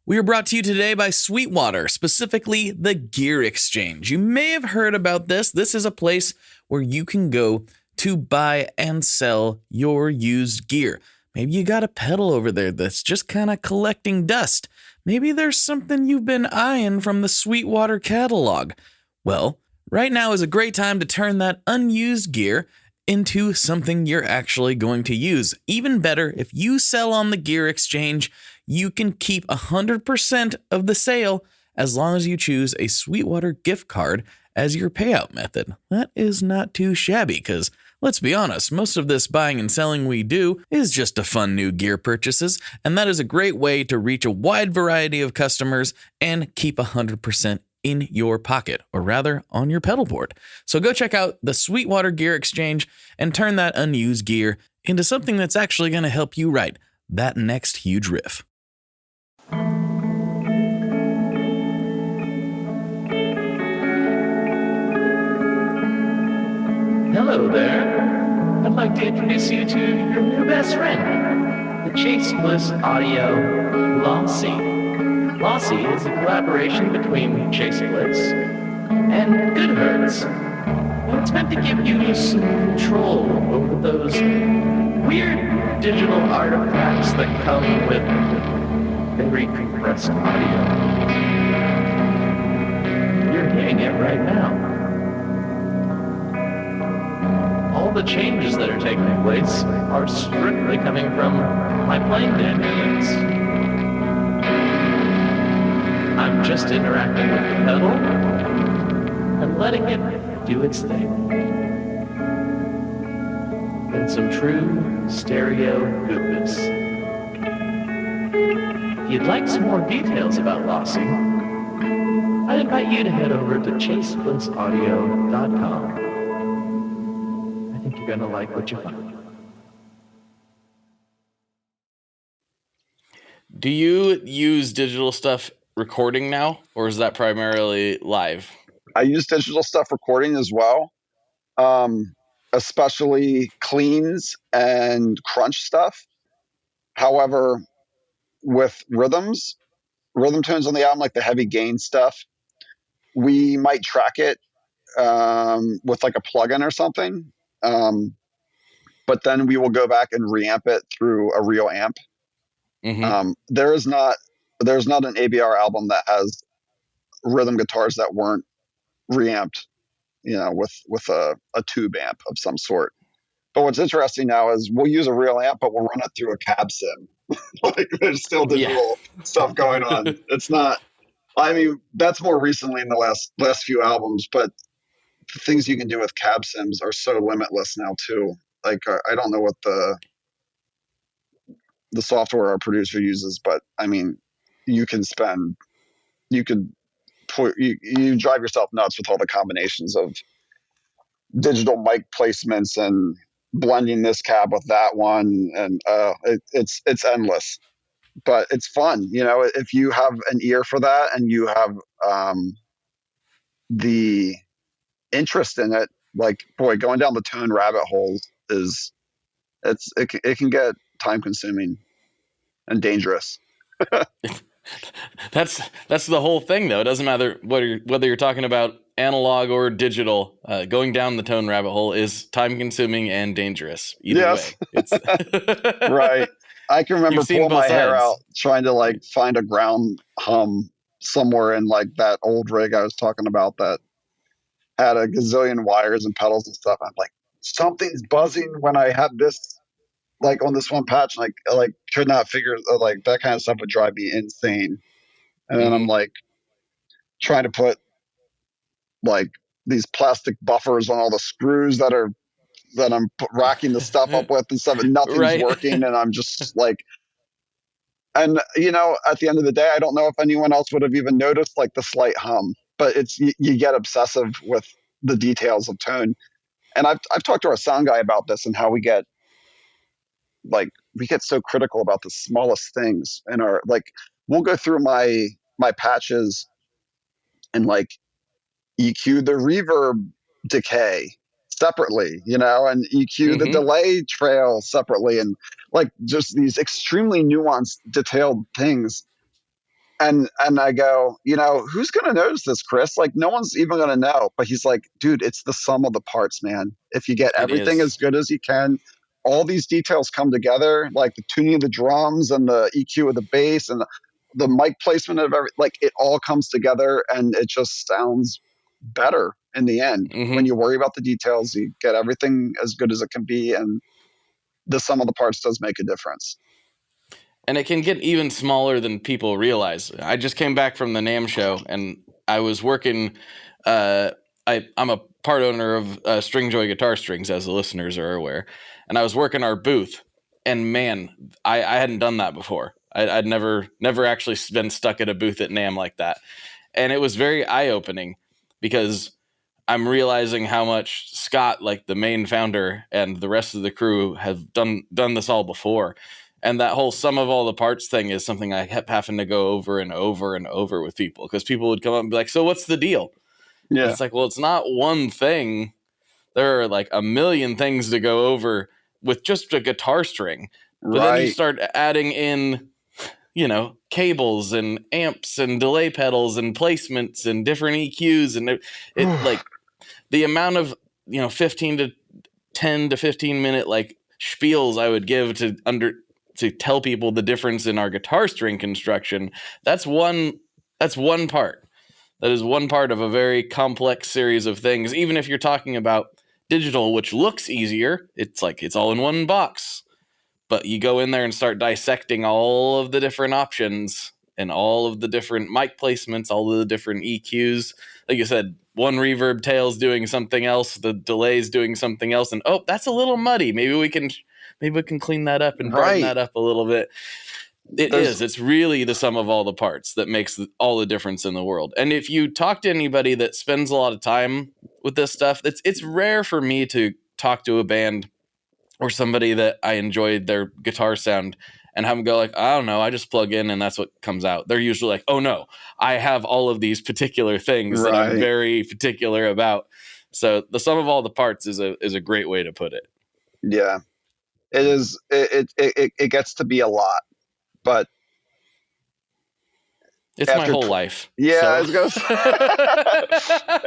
We are brought to you today by Sweetwater, specifically the Gear Exchange. You may have heard about this. This is a place where you can go to buy and sell your used gear. Maybe you got a pedal over there that's just kind of collecting dust. Maybe there's something you've been eyeing from the Sweetwater catalog. Well, right now is a great time to turn that unused gear into something you're actually going to use. Even better, if you sell on the Gear Exchange, you can keep 100% of the sale as long as you choose a Sweetwater gift card as your payout method. That is not too shabby because, Let's be honest, most of this buying and selling we do is just to fund new gear purchases, and that is a great way to reach a wide variety of customers and keep 100% in your pocket, or rather on your pedal board. So go check out the Sweetwater Gear Exchange and turn that unused gear into something that's actually going to help you write that next huge riff. Hello there. I'd like to introduce you to your new best friend, the Chase Bliss Audio Lossy. Lossy is a collaboration between Chase Bliss and Goodhertz. And it's meant to give you some control over those weird digital artifacts that come with very compressed audio. You're hearing it right now. All the changes that are taking place are strictly coming from my playing dynamics. I'm just interacting with the pedal and letting it do its thing. In some true stereo goodness. If you'd like some more details about Lossy, I'd invite you to head over to chaseblinssaudio.com. I think you're going to like what you find. Do you use digital stuff recording now, or is that primarily live? I use digital stuff recording as well, especially cleans and crunch stuff. However, with rhythm tones on the album, like the heavy gain stuff, we might track it with like a plugin or something. But then we will go back and reamp it through a real amp. Mm-hmm. There's not an ABR album that has rhythm guitars that weren't reamped, with a tube amp of some sort. But what's interesting now is we'll use a real amp, but we'll run it through a cab sim. Like there's still digital stuff going on. It's not. I mean, that's more recently in the last few albums, but the things you can do with cab sims are so limitless now too. Like I don't know what the software our producer uses, but I mean, you drive yourself nuts with all the combinations of digital mic placements and blending this cab with that one, and it's endless. But it's fun, if you have an ear for that and you have the interest in it. Like, boy, going down the tone rabbit hole it can get time consuming and dangerous. That's the whole thing, though. It doesn't matter whether you're talking about analog or digital. Going down the tone rabbit hole is time consuming and dangerous. Either way, it's right. I can remember pulling my hair out trying to find a ground hum somewhere in that old rig I was talking about that had a gazillion wires and pedals and stuff. I'm like, something's buzzing when I had this on this one patch, and I could not figure that kind of stuff would drive me insane. And then I'm trying to put these plastic buffers on all the screws that I'm racking the stuff up with and stuff, and nothing's working. And I'm just and at the end of the day, I don't know if anyone else would have even noticed the slight hum, but you get obsessive with the details of tone. And I've talked to our sound guy about this and how we get so critical about the smallest things, and we'll go through my patches and EQ the reverb decay separately, and EQ the delay trail separately, and just these extremely nuanced, detailed things. And I go, who's going to notice this, Chris? No one's even going to know. But he's like, dude, it's the sum of the parts, man. If you get everything as good as you can, all these details come together, like the tuning of the drums and the EQ of the bass and the mic placement of it all comes together, and it just sounds better in the end. When you worry about the details, you get everything as good as it can be, and the sum of the parts does make a difference. And it can get even smaller than people realize. I just came back from the NAMM show, and I was working. I'm a part owner of String Joy Guitar Strings, as the listeners are aware, and I was working our booth, and man, I hadn't done that before. I'd never actually been stuck at a booth at NAMM like that, and it was very eye-opening because I'm realizing how much Scott, like the main founder, and the rest of the crew have done this all before. And that whole sum of all the parts thing is something I kept having to go over and over and over with people, because people would come up and be like, so what's the deal? Yeah. And it's like, well, it's not one thing. There are like a million things to go over with just a guitar string. But then you start adding in, cables and amps and delay pedals and placements and different EQs. And it like the amount of, 15 to 10 to 15 minute like spiels I would give to tell people the difference in our guitar string construction. That's one part. That is one part of a very complex series of things. Even if you're talking about digital, which looks easier, it's like it's all in one box. But you go in there and start dissecting all of the different options and all of the different mic placements, all of the different EQs. Like you said, one reverb tail's doing something else, the delay's doing something else, and that's a little muddy. Maybe we can clean that up and brighten that up a little bit. It's really the sum of all the parts that makes all the difference in the world. And if you talk to anybody that spends a lot of time with this stuff, it's rare for me to talk to a band or somebody that I enjoyed their guitar sound and have them go like, I don't know, I just plug in and that's what comes out. They're usually like, oh no, I have all of these particular things that I'm very particular about. So the sum of all the parts is a great way to put it. Yeah, it is. It gets to be a lot, but it's my whole life. Yeah, so. I was gonna say,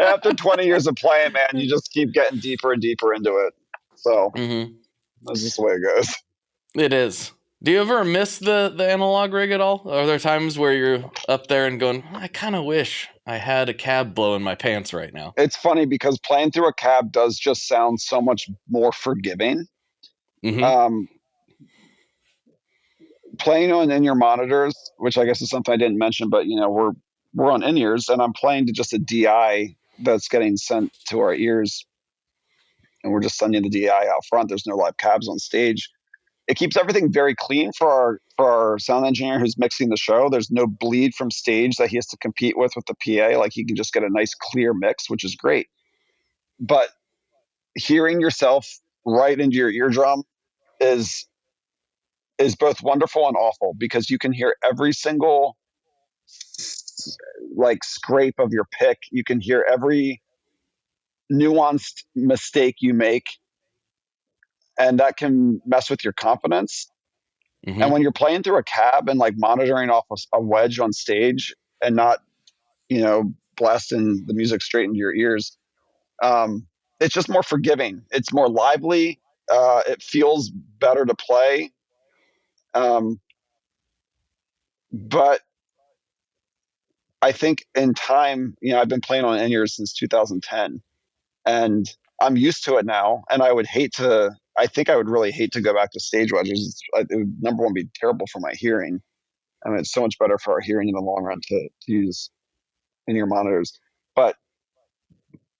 after 20 years of playing, man, you just keep getting deeper and deeper into it. So that's just the way it goes. It is. Do you ever miss the analog rig at all? Are there times where you're up there and going, I kind of wish I had a cab blowing my pants right now? It's funny because playing through a cab does just sound so much more forgiving. Playing on in-ear monitors, which I guess is something I didn't mention, but we're on in-ears, and I'm playing to just a DI that's getting sent to our ears, and we're just sending the DI out front. There's no live cabs on stage. It keeps everything very clean for our sound engineer who's mixing the show. There's no bleed from stage that he has to compete with the PA. Like, he can just get a nice clear mix, which is great. But hearing yourself right into your eardrum is both wonderful and awful, because you can hear every single like scrape of your pick. You can hear every nuanced mistake you make, and that can mess with your confidence. And when you're playing through a cab and like monitoring off a wedge on stage and not, blasting the music straight into your ears, it's just more forgiving. It's more lively. It feels better to play. But I think in time, I've been playing on in-ears since 2010, and I'm used to it now. And I think I would really hate to go back to stage wedges. It would, number one, be terrible for my hearing. I mean, it's so much better for our hearing in the long run to use in-ear monitors. But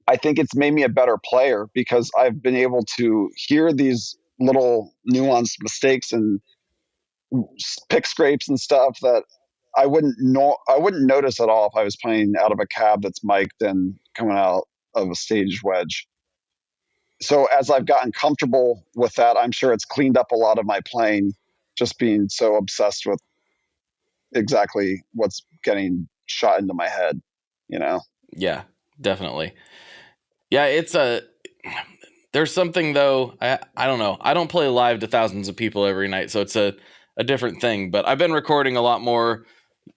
I think it's made me a better player, because I've been able to hear these little nuanced mistakes and pick scrapes and stuff that I wouldn't notice at all if I was playing out of a cab that's mic'd and coming out of a stage wedge. So as I've gotten comfortable with that, I'm sure it's cleaned up a lot of my playing, just being so obsessed with exactly what's getting shot into my head, Yeah, definitely. Yeah, there's something though, I don't know. I don't play live to thousands of people every night, so it's a different thing. But I've been recording a lot more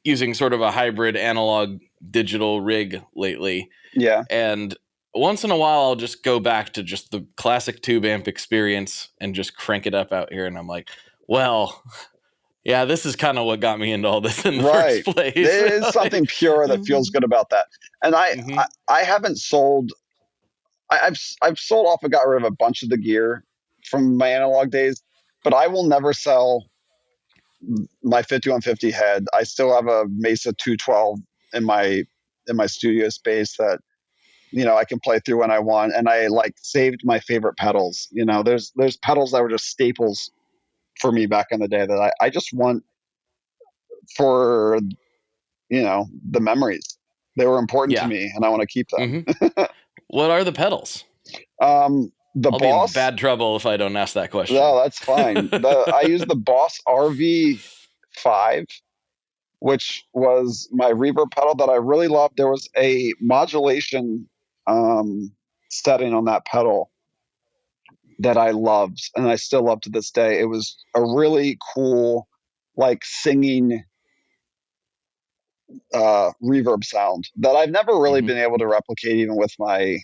using sort of a hybrid analog digital rig lately. Yeah. And once in a while, I'll just go back to just the classic tube amp experience and just crank it up out here. And I'm like, well, yeah, this is kind of what got me into all this in the first place. There is something pure that feels good about that. And I haven't sold. I've sold off and got rid of a bunch of the gear from my analog days, but I will never sell my 5150 head. I still have a Mesa 212 in my studio space that I can play through when I want, and I like saved my favorite pedals. There's pedals that were just staples for me back in the day that I just want for, the memories. They were important to Yeah. me, and I want to keep them. What are the pedals? The I'll be in Boss. bad trouble if I don't ask that question. No, that's fine. I use the Boss RV5, which was my reverb pedal that I really loved. There was a modulation setting on that pedal that I loved, and I still love to this day. It was a really cool, like singing reverb sound that I've never really been able to replicate, even with my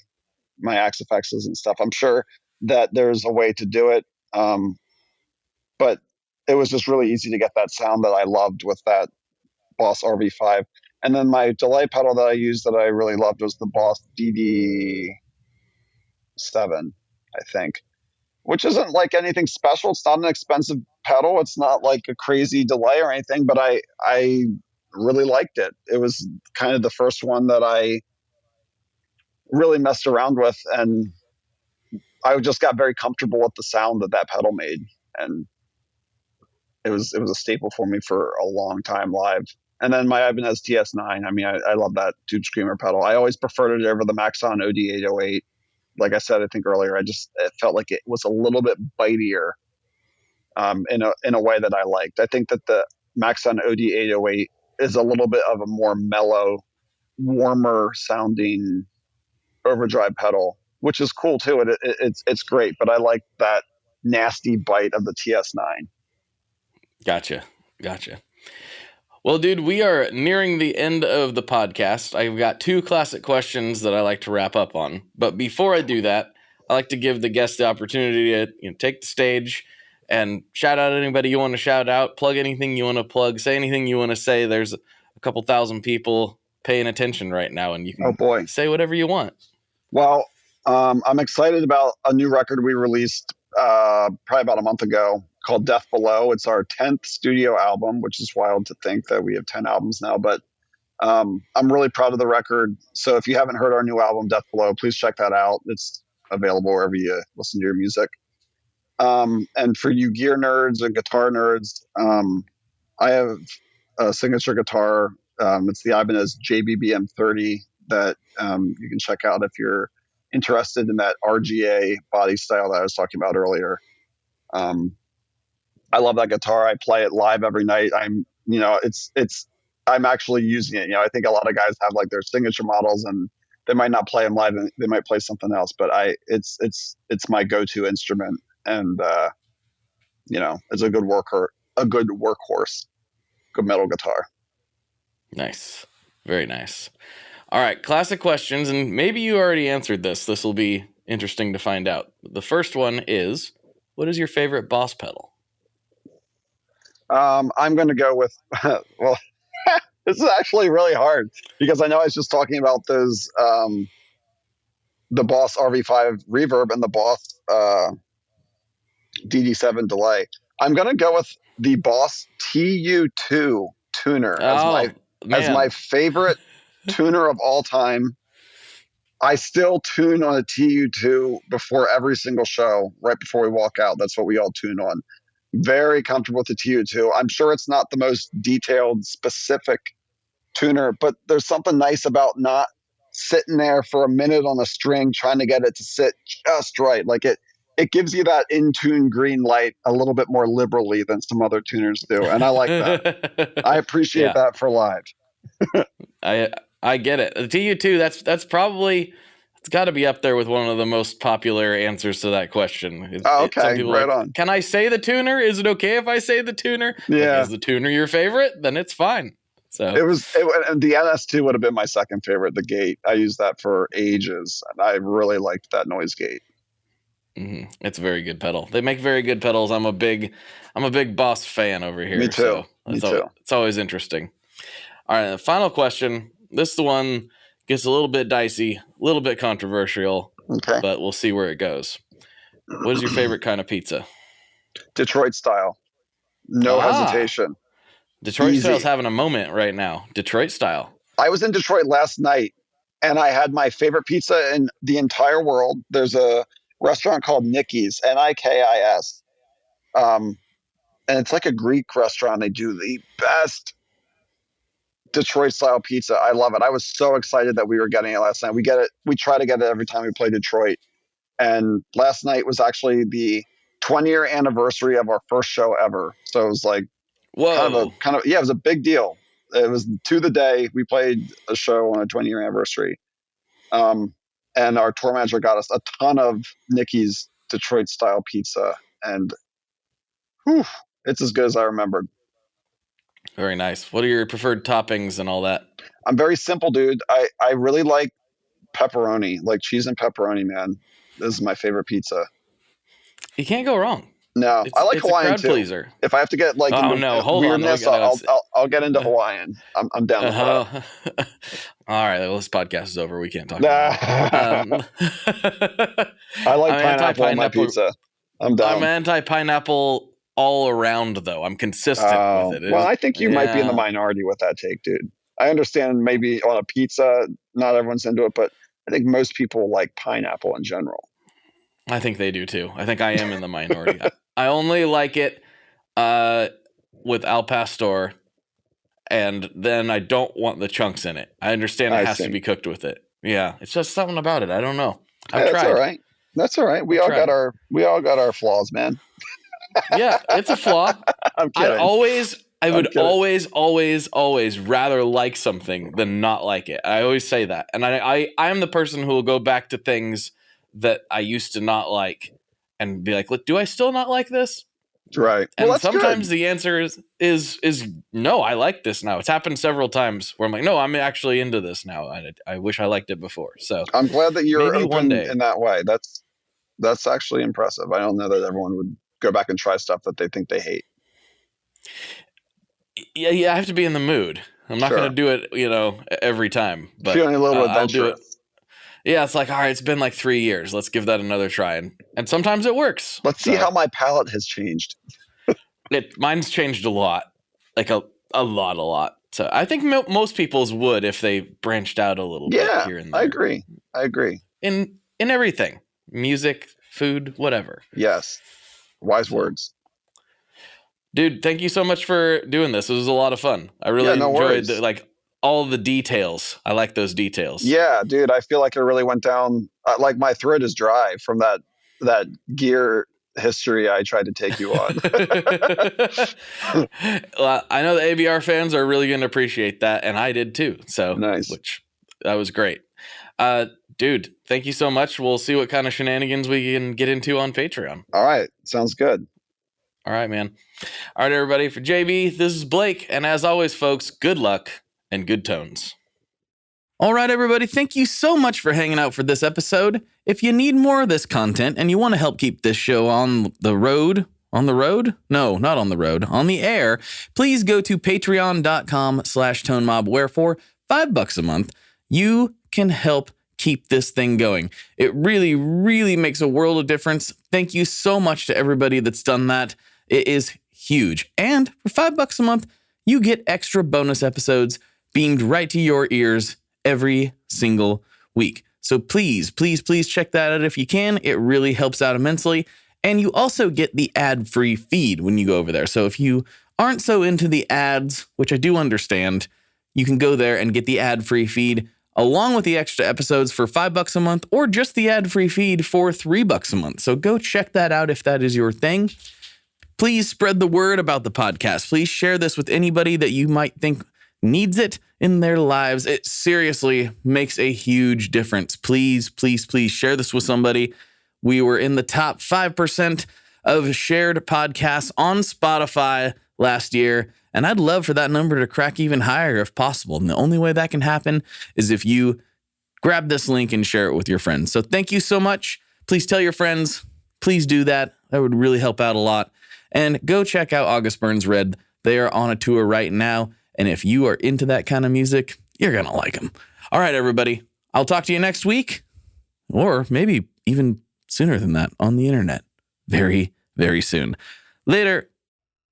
Axe FXs and stuff. I'm sure that there's a way to do it, but it was just really easy to get that sound that I loved with that Boss RV5. And then my delay pedal that I used that I really loved was the Boss DD7, I think, which isn't like anything special. It's not an expensive pedal. It's not like a crazy delay or anything, but I really liked it. It was kind of the first one that I really messed around with, and I just got very comfortable with the sound that pedal made, and it was a staple for me for a long time live. And then my Ibanez TS9. I mean, I love that Tube Screamer pedal. I always preferred it over the Maxon OD808. Like I said, I think earlier, it felt like it was a little bit bitier, in a way that I liked. I think that the Maxon OD808 is a little bit of a more mellow, warmer sounding overdrive pedal, which is cool too. It's great, but I like that nasty bite of the TS9. Gotcha. Well, dude, we are nearing the end of the podcast. I've got 2 classic questions that I like to wrap up on. But before I do that, I like to give the guest the opportunity to take the stage and shout out anybody you want to shout out, plug anything you want to plug, say anything you want to say. There's a couple thousand people paying attention right now, and you can say whatever you want. Well, I'm excited about a new record we released probably about a month ago called Death Below. It's our 10th studio album, which is wild to think that we have 10 albums now, but I'm really proud of the record. So if you haven't heard our new album, Death Below, please check that out. It's available wherever you listen to your music. And for you gear nerds and guitar nerds, I have a signature guitar. It's the Ibanez JBBM 30 that you can check out if you're interested in that RGA body style that I was talking about earlier. I love that guitar. I play it live every night. I'm actually using it. I think a lot of guys have like their signature models and they might not play them live and they might play something else, but it's my go-to instrument, and it's a good workhorse, good metal guitar. Nice. Very nice. All right, classic questions, and maybe you already answered this. This will be interesting to find out. The first one is, what is your favorite Boss pedal? I'm going to go with, well, this is actually really hard because I know I was just talking about those, the Boss RV5 reverb and the Boss DD7 delay. I'm going to go with the Boss TU2 tuner as my favorite tuner of all time. I still tune on a TU2 before every single show, right before we walk out. That's what we all tune on. Very comfortable with the TU2. I'm sure it's not the most detailed, specific tuner, but there's something nice about not sitting there for a minute on a string trying to get it to sit just right. Like it gives you that in-tune green light a little bit more liberally than some other tuners do, and I like that. I appreciate that for live. I get it. The TU2, that's probably, it's got to be up there with one of the most popular answers to that question. Okay, some people right on. Can I say the tuner? Is it okay if I say the tuner? Yeah. Like, is the tuner your favorite? Then it's fine. So and the NS2 would have been my second favorite. The gate, I used that for ages, and I really liked that noise gate. Mm-hmm. It's a very good pedal. They make very good pedals. I'm a big Boss fan over here. Me too. So it's always interesting. All right, the final question. This is the one gets a little bit dicey, a little bit controversial. Okay. But we'll see where it goes. What is your favorite kind of pizza? Detroit style. No hesitation. Detroit style's having a moment right now. Detroit style. I was in Detroit last night, and I had my favorite pizza in the entire world. There's a restaurant called Nicky's, Nikis. And it's like a Greek restaurant. They do the best Detroit style pizza. I love it. I was so excited that we were getting it last night. We get it. We try to get it every time we play Detroit. And last night was actually the 20-year anniversary of our first show ever. So it was like Whoa. yeah, it was a big deal. It was to the day we played a show on a 20-year anniversary. And our tour manager got us a ton of Nicky's Detroit style pizza, and whew, it's as good as I remembered. Very nice. What are your preferred toppings and all that? I'm very simple, dude. I really like pepperoni, like cheese and pepperoni, man. This is my favorite pizza. You can't go wrong. No, I like it's Hawaiian a crowd too. Pleaser. If I have to get like into weirdness, I'll get into Hawaiian. I'm down with that. All right, well, this podcast is over. We can't talk about it. I like pineapple on my pizza. I'm down. I'm anti-pineapple all around, though. I'm consistent with it. Well, I think you might be in the minority with that take, dude. I understand maybe on a pizza, not everyone's into it, but I think most people like pineapple in general. I think they do too. I think I am in the minority. I only like it with al pastor, and then I don't want the chunks in it. I understand it has to be cooked with it. Yeah, it's just something about it. I don't know. I've tried. That's all right. That's all right. We all got our flaws, man. Yeah, it's a flaw. I'm kidding. I would always rather like something than not like it. I always say that. And I'm the person who will go back to things that I used to not like and be like, look, do I still not like this? Right. And well, sometimes the answer is no, I like this now. It's happened several times where I'm like, no, I'm actually into this now. I wish I liked it before. So I'm glad that you're maybe open one day. in that way. That's actually impressive. I don't know that everyone would go back and try stuff that they think they hate. Yeah, I have to be in the mood. I'm not going to do it, every time. But feeling a little adventurous. I'll do it. Yeah, it's like, all right, it's been like 3 years. Let's give that another try. And sometimes it works. Let's see how my palate has changed. Mine's changed a lot. Like a lot. So I think most people's would if they branched out a little bit here and there. I agree. In everything. Music, food, whatever. Yes. Wise words. Dude, thank you so much for doing this. It was a lot of fun. I really enjoyed all the details. I like those details. Yeah, dude, I feel like it really went down. Like my throat is dry from that gear history I tried to take you on. Well, I know the ABR fans are really going to appreciate that, and I did too. So nice. That was great. Dude, thank you so much. We'll see what kind of shenanigans we can get into on Patreon. All right. Sounds good. All right, man. All right, everybody. For JB, this is Blake. And as always, folks, good luck and good tones. All right, everybody. Thank you so much for hanging out for this episode. If you need more of this content and you want to help keep this show on the road, No, not on the road, on the air, please go to patreon.com/tonemob, where for $5 a month, you can help keep this thing going. It really, really makes a world of difference. Thank you so much to everybody that's done that. It is huge. And for $5 a month, you get extra bonus episodes beamed right to your ears every single week. So please, please, please check that out if you can. It really helps out immensely. And you also get the ad-free feed when you go over there. So if you aren't so into the ads, which I do understand, you can go there and get the ad-free feed along with the extra episodes for $5 a month, or just the ad-free feed for $3 a month. So go check that out if that is your thing. Please spread the word about the podcast. Please share this with anybody that you might think needs it in their lives. It seriously makes a huge difference. Please, please, please share this with somebody. We were in the top 5% of shared podcasts on Spotify last year, and I'd love for that number to crack even higher if possible. And the only way that can happen is if you grab this link and share it with your friends. So thank you so much. Please tell your friends. Please do that. That would really help out a lot. And go check out August Burns Red. They are on a tour right now. And if you are into that kind of music, you're going to like them. All right, everybody. I'll talk to you next week, or maybe even sooner than that, on the internet. Very, very soon. Later.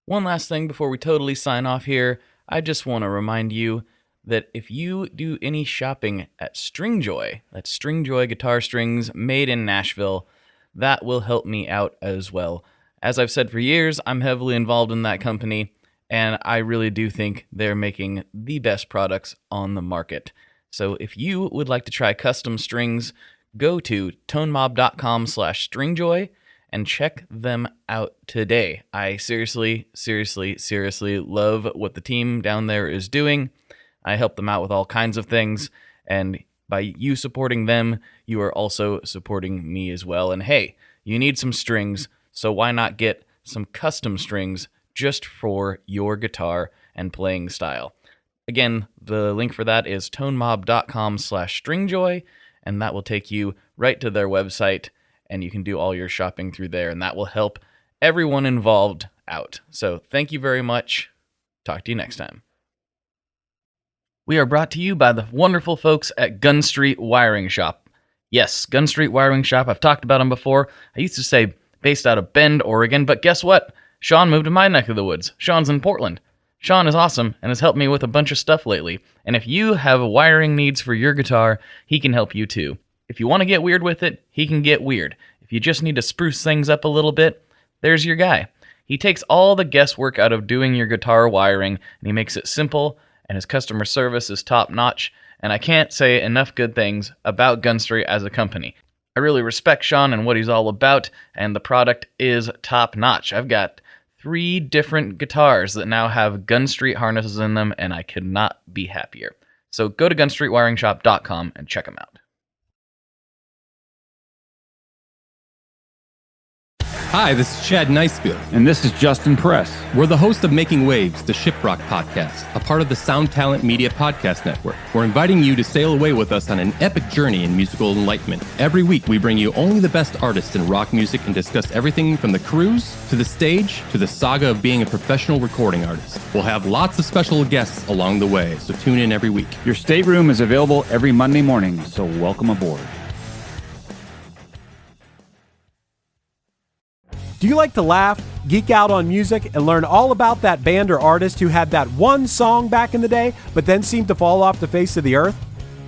One last thing before we totally sign off here. I just want to remind you that if you do any shopping at Stringjoy, that's Stringjoy guitar strings made in Nashville, that will help me out as well. As I've said for years, I'm heavily involved in that company, and I really do think they're making the best products on the market. So if you would like to try custom strings, go to tonemob.com/stringjoy and check them out today. I seriously love what the team down there is doing. I help them out with all kinds of things, and by you supporting them, you are also supporting me as well. And hey, you need some strings, so why not get some custom strings just for your guitar and playing style? Again, the link for that is tonemob.com/stringjoy, and that will take you right to their website, and you can do all your shopping through there, and that will help everyone involved out. So thank you very much. Talk to you next time. We are brought to you by the wonderful folks at Gun Street Wiring Shop. Yes, Gun Street Wiring Shop. I've talked about them before. I used to say based out of Bend, Oregon, but guess what? Sean moved to my neck of the woods. Sean's in Portland. Sean is awesome and has helped me with a bunch of stuff lately. And if you have wiring needs for your guitar, he can help you too. If you want to get weird with it, he can get weird. If you just need to spruce things up a little bit, there's your guy. He takes all the guesswork out of doing your guitar wiring, and he makes it simple, and his customer service is top-notch, and I can't say enough good things about Gun Street as a company. I really respect Sean and what he's all about, and the product is top-notch. I've got 3 different guitars that now have Gun Street harnesses in them, and I could not be happier. So go to gunstreetwiringshop.com and check them out. Hi, this is Chad Nicefield. And this is Justin Press. We're the host of Making Waves, the Shiprock podcast, a part of the Sound Talent Media Podcast Network. We're inviting you to sail away with us on an epic journey in musical enlightenment. Every week, we bring you only the best artists in rock music and discuss everything from the cruise, to the stage, to the saga of being a professional recording artist. We'll have lots of special guests along the way, so tune in every week. Your stateroom is available every Monday morning, so welcome aboard. Do you like to laugh, geek out on music, and learn all about that band or artist who had that one song back in the day, but then seemed to fall off the face of the earth?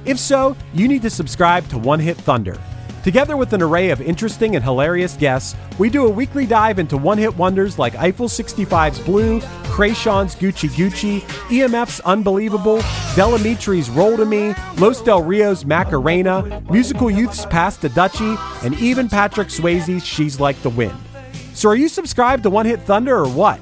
If so, you need to subscribe to One Hit Thunder. Together with an array of interesting and hilarious guests, we do a weekly dive into one-hit wonders like Eiffel 65's Blue, Krayshawn's Gucci Gucci, EMF's Unbelievable, Delamitri's Roll to Me, Los Del Rio's Macarena, Musical Youth's Pass the Dutchie, and even Patrick Swayze's She's Like the Wind. So are you subscribed to One Hit Thunder or what?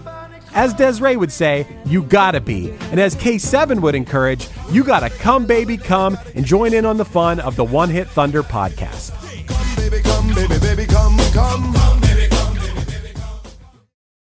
As Desiree would say, you gotta be. And as K7 would encourage, you gotta come baby come and join in on the fun of the One Hit Thunder podcast. Come baby come, baby, baby come, come.